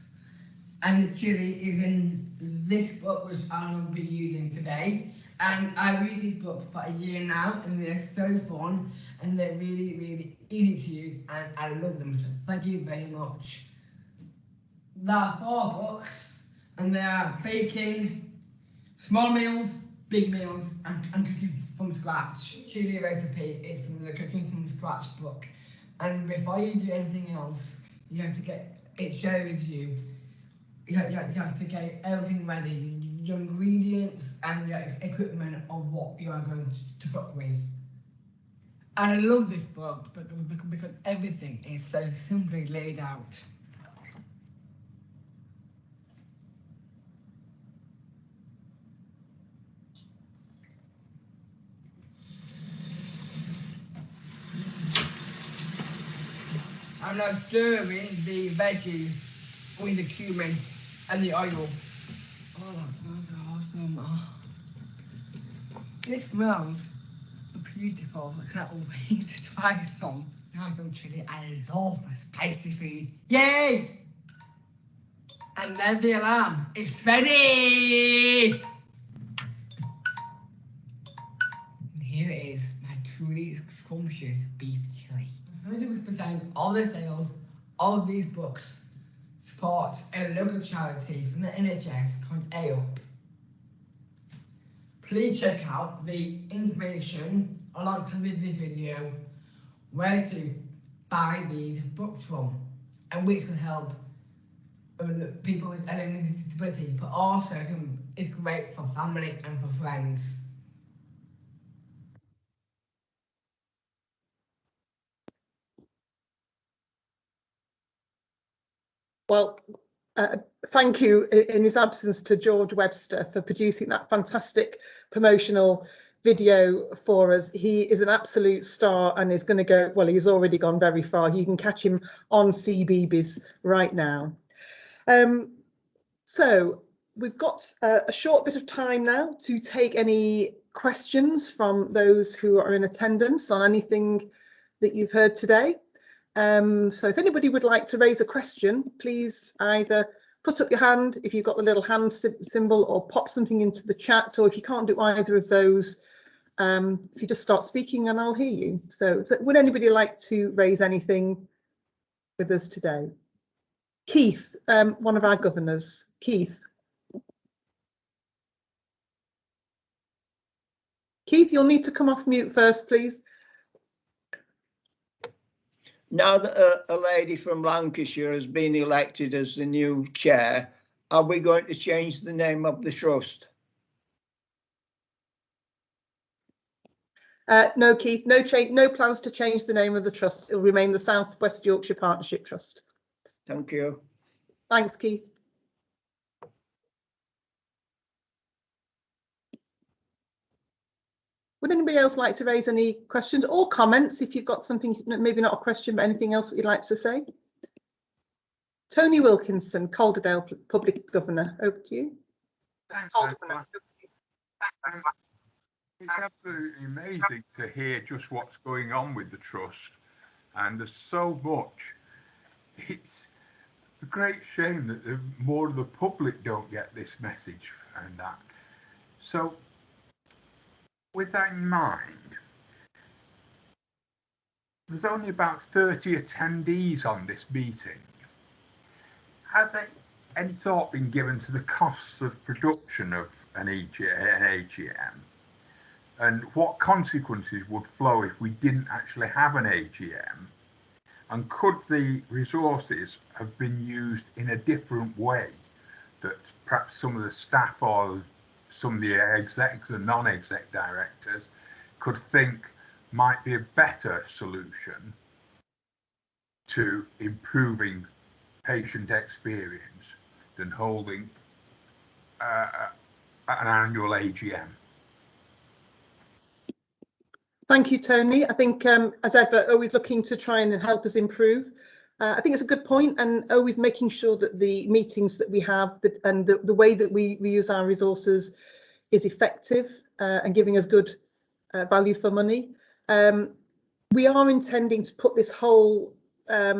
And the chilli is in this book, which I'm going to be using today. And I've used these books for a year now, and they're so fun, and they're really, really easy to use, and I love them, so thank you very much. There are 4 books, and they are baking, small meals, big meals, and cooking from scratch. Chilli recipe is from the Cooking from Scratch book. And before you do anything else, you have to it shows you, you have to get everything ready, your ingredients and your equipment of what you are going to cook with. I love this book because everything is so simply laid out. I'm now stirring the veggies with the cumin and the oil. Oh, that's awesome. Oh. This smells beautiful. I can't wait to try some. Now some chili. I love spicy food. Yay! And there's the alarm. It's ready! And here it is, my truly scrumptious beef chili. 100% of the sales of these books support a local charity from the NHS called A-Up. Please check out the information alongside this video where to buy these books from, and which will help people with a limited disability, but also it's great for family and for friends. Well, thank you in his absence to George Webster for producing that fantastic promotional video for us. He is an absolute star and is going to go, well, he's already gone very far. You can catch him on CBeebies right now. So we've got a short bit of time now to take any questions from those who are in attendance on anything that you've heard today. So if anybody would like to raise a question, please either put up your hand if you've got the little hand symbol, or pop something into the chat, or if you can't do either of those, if you just start speaking and I'll hear you. So would anybody like to raise anything with us today? Keith, one of our governors. Keith. Keith, you'll need to come off mute first, please. Now that a lady from Lancashire has been elected as the new chair, are we going to change the name of the trust? No, Keith, no plans to change the name of the trust. It'll remain the South West Yorkshire Partnership Trust. Thank you. Thanks, Keith. Would anybody else like to raise any questions or comments if you've got something, maybe not a question, but anything else that you'd like to say? Tony Wilkinson, Calderdale Public Governor, over to you. It's absolutely amazing to hear just what's going on with the trust, and there's so much. It's a great shame that more of the public don't get this message and that. So with that in mind, there's only about 30 attendees on this meeting. Has there any thought been given to the costs of production of an AGM? And what consequences would flow if we didn't actually have an AGM? And could the resources have been used in a different way, that perhaps some of the staff or some of the execs and non-exec directors could think might be a better solution to improving patient experience than holding an annual AGM? Thank you, Tony. I think, as ever, always looking to try and help us improve. I think it's a good point, and always making sure that the meetings that we have and the way that we use our resources is effective and giving us good value for money. We are intending to put this whole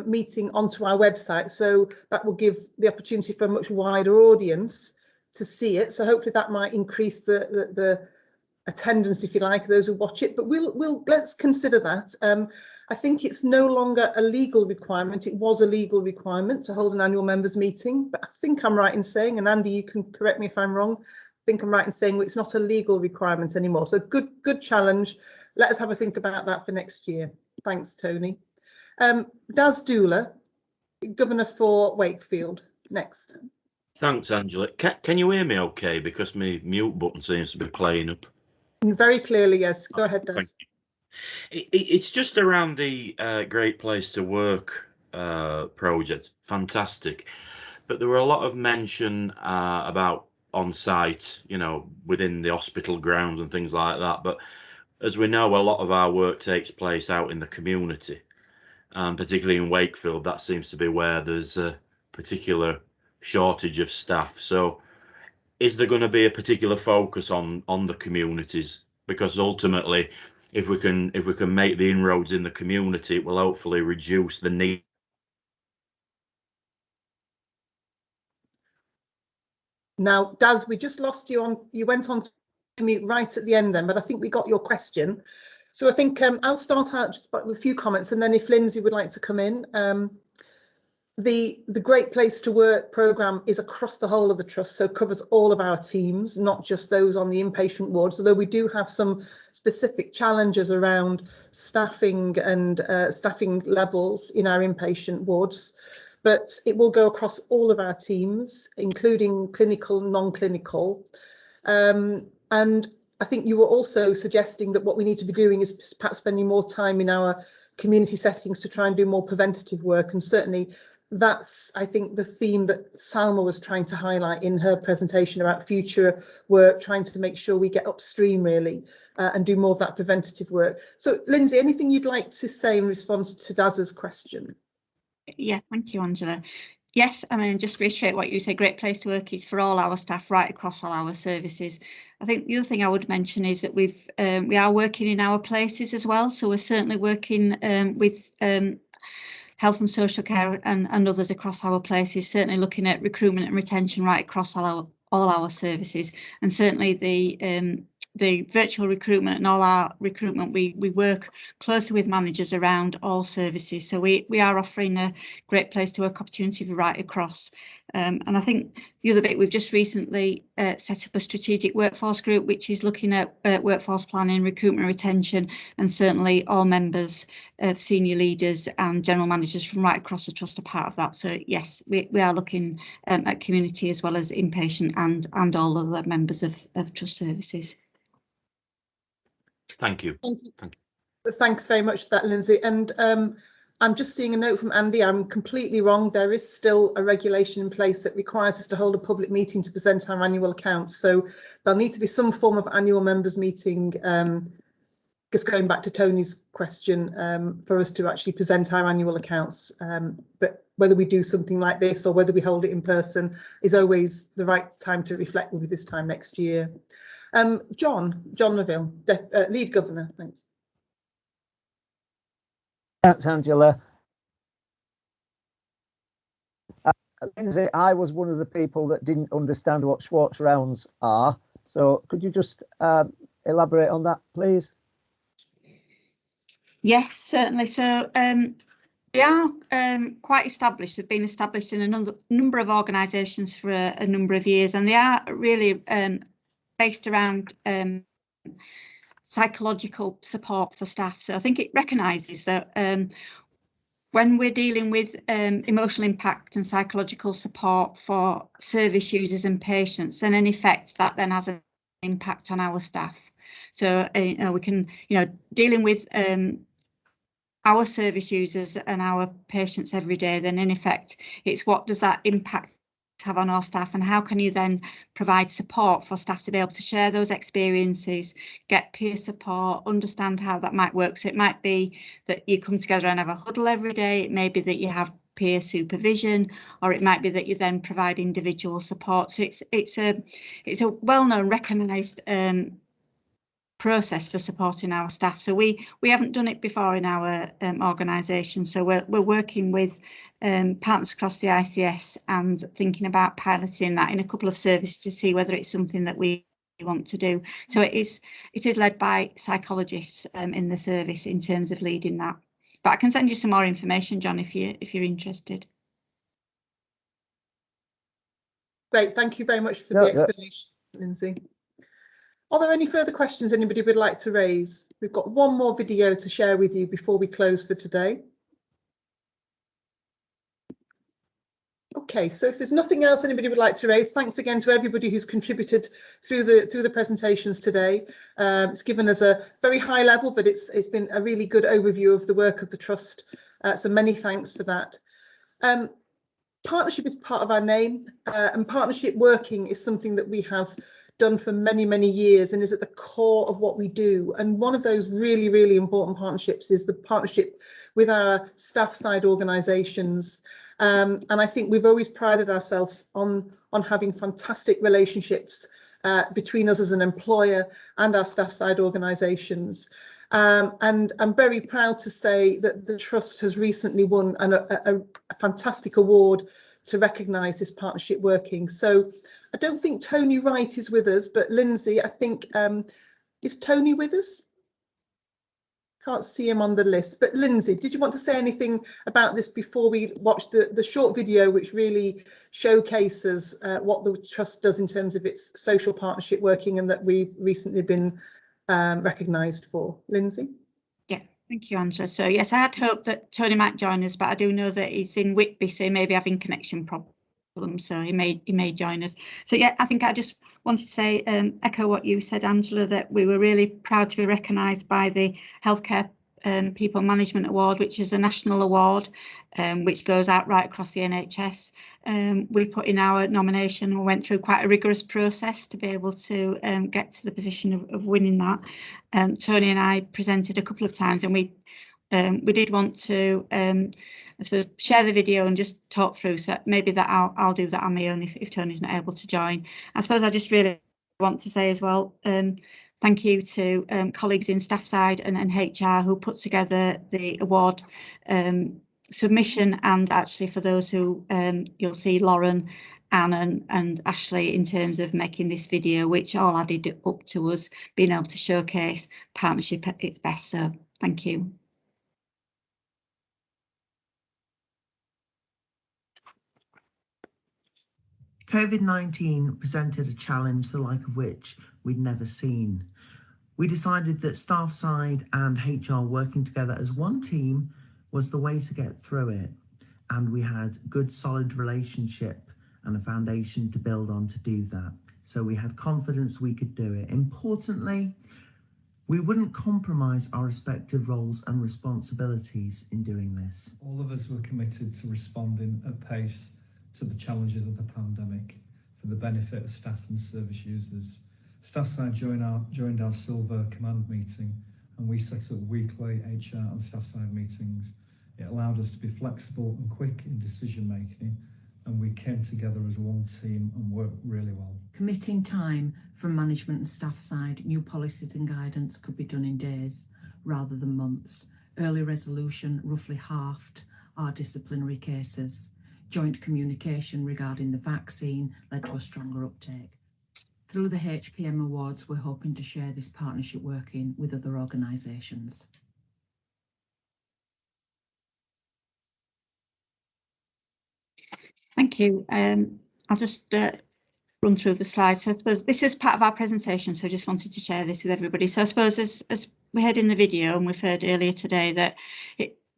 meeting onto our website, so that will give the opportunity for a much wider audience to see it. So hopefully that might increase the attendance, if you like, those who watch it, but let's consider that. I think it's no longer a legal requirement. It was a legal requirement to hold an annual members meeting, but I think I'm right in saying, and Andy, you can correct me if I'm wrong, I think I'm right in saying it's not a legal requirement anymore. So good challenge. Let us have a think about that for next year. Thanks, Tony. Daz Doola, Governor for Wakefield, next. Thanks, Angela. Can you hear me okay? Because my mute button seems to be playing up. Very clearly, yes. Go ahead, Daz. It's just around the Great Place to Work project. Fantastic. But there were a lot of mention about on-site, you know, within the hospital grounds and things like that. But as we know, a lot of our work takes place out in the community, and particularly in Wakefield, that seems to be where there's a particular shortage of staff. So is there going to be a particular focus on the communities? Because ultimately, if we can make the inroads in the community, it will hopefully reduce the need. Now, Daz, we just lost you on. You went on to mute right at the end then, but I think we got your question. So I think I'll start out just with a few comments, and then if Lindsay would like to come in. The Great Place to Work programme is across the whole of the trust, so covers all of our teams, not just those on the inpatient wards, although we do have some specific challenges around staffing and staffing levels in our inpatient wards. But it will go across all of our teams, including clinical, non-clinical. And I think you were also suggesting that what we need to be doing is perhaps spending more time in our community settings to try and do more preventative work. And certainly that's, I think, the theme that Salma was trying to highlight in her presentation about future work, trying to make sure we get upstream really and do more of that preventative work. So Lindsay, anything you'd like to say in response to Daz's question? Yeah, thank you, Angela. Yes, I mean, just reiterate what you say, Great Place to Work is for all our staff right across all our services. I think the other thing I would mention is that we are working in our places as well. So we're certainly working with health and social care and others across our places, certainly looking at recruitment and retention right across all our services. And certainly the virtual recruitment and all our recruitment, we work closely with managers around all services. So we are offering a Great Place to Work opportunity right across. And I think the other bit, we've just recently set up a strategic workforce group, which is looking at workforce planning, recruitment, retention, and certainly all members of senior leaders and general managers from right across the trust are part of that. So yes, we are looking at community as well as inpatient and all other members of trust services. Thank you. Thanks very much for that, Lindsay. And I'm just seeing a note from Andy. I'm completely wrong. There is still a regulation in place that requires us to hold a public meeting to present our annual accounts. So there'll need to be some form of annual members meeting, just going back to Tony's question, for us to actually present our annual accounts. But whether we do something like this or whether we hold it in person is always the right time to reflect. Will be this time next year. John Neville, lead governor, thanks. Thanks, Angela. Lindsay, I was one of the people that didn't understand what Schwartz rounds are. So could you just elaborate on that, please? Yeah, certainly. So they are quite established. They've been established in a number of organisations for a number of years, and they are really based around psychological support for staff. So I think it recognises that when we're dealing with emotional impact and psychological support for service users and patients, then in effect that then has an impact on our staff. So we can, dealing with our service users and our patients every day, then in effect it's what does that impact have on our staff, and how can you then provide support for staff to be able to share those experiences, get peer support, understand how that might work. So it might be that you come together and have a huddle every day, it may be that you have peer supervision, or it might be that you then provide individual support. So it's a well-known, recognised process for supporting our staff. So we haven't done it before in our organisation, so we're working with partners across the ICS and thinking about piloting that in a couple of services to see whether it's something that we want to do. So it is led by psychologists in the service in terms of leading that, but I can send you some more information, John, if you're interested. Great, thank you very much for the explanation, Lindsay. Are there any further questions anybody would like to raise? We've got one more video to share with you before we close for today. Okay, so if there's nothing else anybody would like to raise, thanks again to everybody who's contributed through the presentations today. It's given us a very high level, but it's been a really good overview of the work of the Trust. So many thanks for that. Partnership is part of our name, and partnership working is something that we have done for many, many years and is at the core of what we do. And one of those really, really important partnerships is the partnership with our staff side organisations. And I think we've always prided ourselves on having fantastic relationships between us as an employer and our staff side organisations. And I'm very proud to say that the Trust has recently won a fantastic award to recognise this partnership working. So I don't think Tony Wright is with us, but Lindsay, I think, is Tony with us? Can't see him on the list, but Lindsay, did you want to say anything about this before we watch the short video, which really showcases what the Trust does in terms of its social partnership working and that we've recently been recognised for? Lindsay? Yeah, thank you, Angela. So yes, I had hoped that Tony might join us, but I do know that he's in Whitby, so he may be having connection problems. So he may join us. So yeah, I think I just wanted to say, echo what you said, Angela, that we were really proud to be recognised by the Healthcare People Management Award, which is a national award, which goes out right across the NHS. We put in our nomination and went through quite a rigorous process to be able to get to the position of winning that. Tony and I presented a couple of times, and we did want to I suppose share the video and just talk through, so maybe that I'll do that on my own if Tony's not able to join. I suppose I just really want to say as well, thank you to colleagues in staff side and HR who put together the award submission, and actually for those who you'll see Lauren, Anne and Ashley in terms of making this video, which all added up to us being able to showcase partnership at its best. So thank you. COVID-19 presented a challenge the like of which we'd never seen. We decided that staff side and HR working together as one team was the way to get through it, and we had good solid relationship and a foundation to build on to do that. So we had confidence we could do it. Importantly, we wouldn't compromise our respective roles and responsibilities in doing this. All of us were committed to responding at pace to the challenges of the pandemic for the benefit of staff and service users. Staff side joined our Silver Command meeting, and we set up weekly HR and staff side meetings. It allowed us to be flexible and quick in decision making, and we came together as one team and worked really well. Committing time from management and staff side, new policies and guidance could be done in days rather than months. Early resolution roughly halved our disciplinary cases. Joint communication regarding the vaccine led to a stronger uptake. Through the HPM Awards, we're hoping to share this partnership working with other organisations. Thank you. I'll just run through the slides. So I suppose this is part of our presentation, so I just wanted to share this with everybody. So I suppose as we heard in the video and we've heard earlier today, that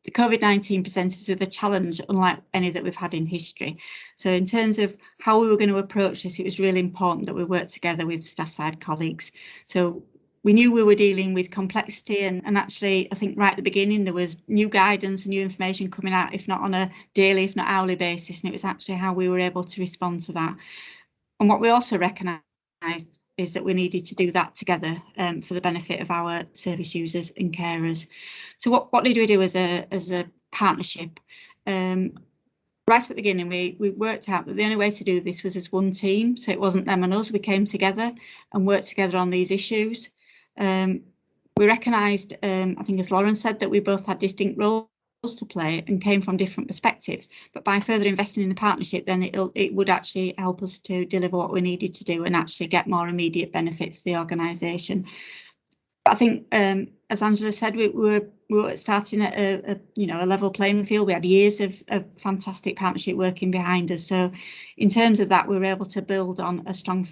the COVID-19 presented us with a challenge unlike any that we've had in history. So in terms of how we were going to approach this, it was really important that we worked together with staff side colleagues. So we knew we were dealing with complexity, and actually I think right at the beginning there was new guidance and new information coming out, if not on a daily, if not hourly basis, and it was actually how we were able to respond to that. And what we also recognised is that we needed to do that together for the benefit of our service users and carers. So what did we do as a partnership? Right at the beginning, we worked out that the only way to do this was as one team. So it wasn't them and us. We came together and worked together on these issues. We recognised, I think as Lauren said, that we both had distinct roles to play and came from different perspectives, but by further investing in the partnership, then it would actually help us to deliver what we needed to do and actually get more immediate benefits to the organisation. I think, as Angela said, we were starting at a level playing field. We had years of fantastic partnership working behind us, so in terms of that we were able to build on a strong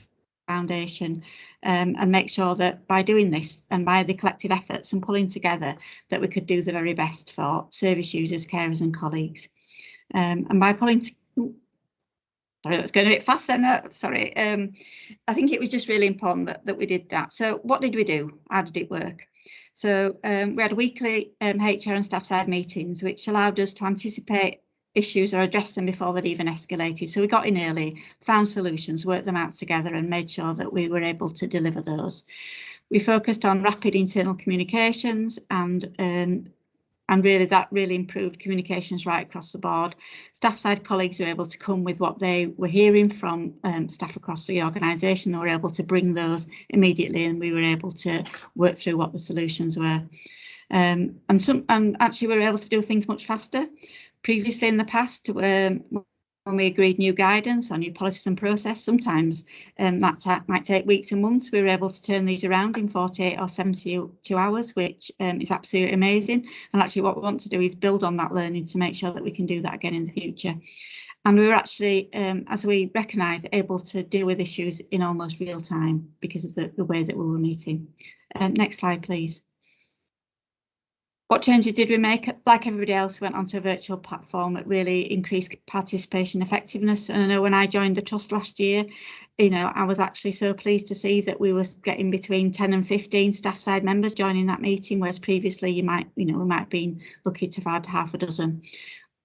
foundation and make sure that by doing this and by the collective efforts and pulling together that we could do the very best for service users, carers and colleagues. And by pulling sorry, that's going a bit fast then. Sorry. I think it was just really important that we did that. So what did we do? How did it work? So we had weekly HR and staff side meetings, which allowed us to anticipate issues or address them before they'd even escalated. So we got in early, found solutions, worked them out together and made sure that we were able to deliver those. We focused on rapid internal communications and really that really improved communications right across the board. Staff side colleagues were able to come with what they were hearing from staff across the organisation. They were able to bring those immediately and we were able to work through what the solutions were. And actually we were able to do things much faster. Previously in the past, when we agreed new guidance or new policies and process, sometimes that might take weeks and months. We were able to turn these around in 48 or 72 hours, which is absolutely amazing. And actually what we want to do is build on that learning to make sure that we can do that again in the future. And we were actually, as we recognised, able to deal with issues in almost real time because of the way that we were meeting. Next slide, please. What changes did we make? Like everybody else, we went onto a virtual platform that really increased participation effectiveness. And I know when I joined the trust last year, I was actually so pleased to see that we were getting between 10 and 15 staff side members joining that meeting, whereas previously we might have been lucky to have had half a dozen.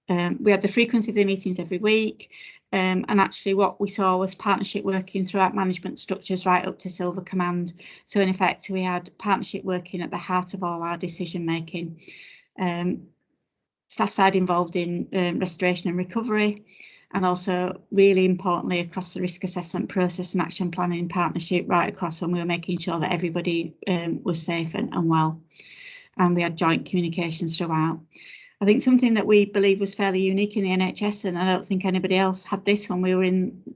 We had the frequency of the meetings every week. And actually what we saw was partnership working throughout management structures right up to Silver Command. So in effect, we had partnership working at the heart of all our decision making. Staff side involved in restoration and recovery, and also really importantly across the risk assessment process and action planning partnership right across when we were making sure that everybody was safe and well. And we had joint communications throughout. I think something that we believe was fairly unique in the NHS, and I don't think anybody else had this when we were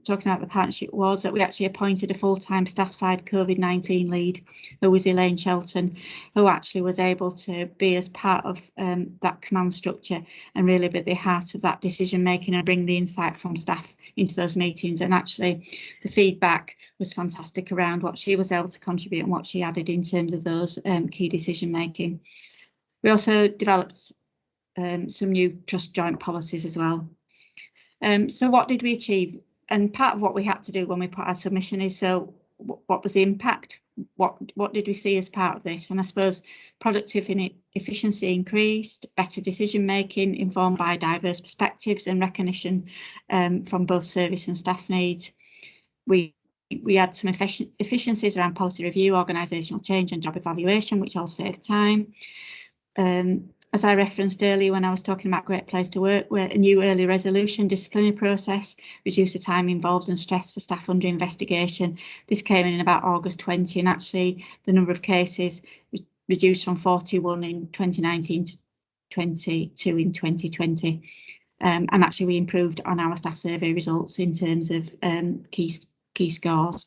talking about the partnership, was that we actually appointed a full-time staff side COVID-19 lead, who was Elaine Shelton, who actually was able to be as part of that command structure and really be at the heart of that decision making and bring the insight from staff into those meetings. And actually the feedback was fantastic around what she was able to contribute and what she added in terms of those key decision making. We also developed some new trust joint policies as well. So what did we achieve? And part of what we had to do when we put our submission is, so what was the impact? What did we see as part of this? And I suppose productivity efficiency increased, better decision making informed by diverse perspectives and recognition from both service and staff needs. We had some efficiencies around policy review, organisational change and job evaluation, which all saved time. As I referenced earlier when I was talking about Great Place to Work, where a new early resolution disciplinary process reduced the time involved and stress for staff under investigation. This came in about August 20, and actually the number of cases reduced from 41 in 2019 to 22 in 2020. And actually we improved on our staff survey results in terms of key scores.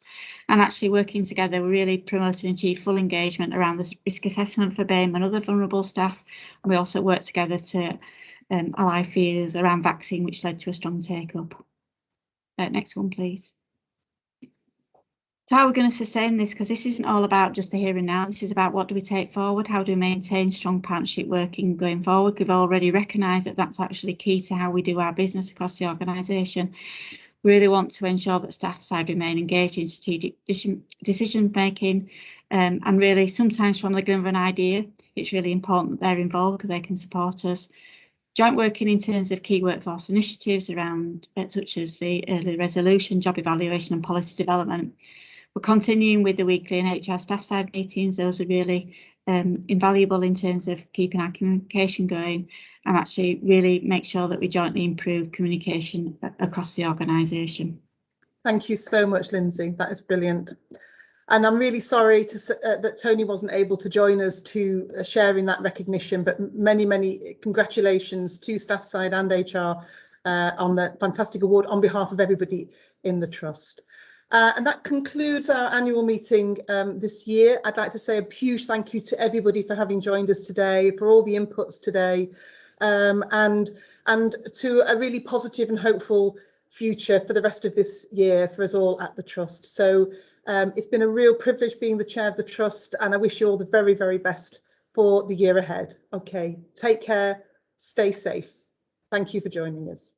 And actually working together, we really promoted and achieved full engagement around the risk assessment for BAME and other vulnerable staff. And we also worked together to allay fears around vaccine, which led to a strong take-up. Next one, please. So how are we going to sustain this? Because this isn't all about just the here and now. This is about what do we take forward? How do we maintain strong partnership working going forward? We've already recognised that that's actually key to how we do our business across the organisation. We really want to ensure that staff side remain engaged in strategic decision making, and really sometimes from the glimmer of an idea, it's really important that they're involved because they can support us. Joint working in terms of key workforce initiatives around such as the early resolution, job evaluation and policy development. We're continuing with the weekly Nhs staff side meetings. Those are really invaluable in terms of keeping our communication going and actually really make sure that we jointly improve communication across the organisation. Thank you so much, Lindsay. That is brilliant. And I'm really sorry that Tony wasn't able to join us to share in that recognition, but many congratulations to staff side and HR on the fantastic award on behalf of everybody in the Trust. And that concludes our annual meeting this year. I'd like to say a huge thank you to everybody for having joined us today, for all the inputs today, and to a really positive and hopeful future for the rest of this year for us all at the Trust. So it's been a real privilege being the chair of the Trust, and I wish you all the very, very best for the year ahead. Okay, take care, stay safe. Thank you for joining us.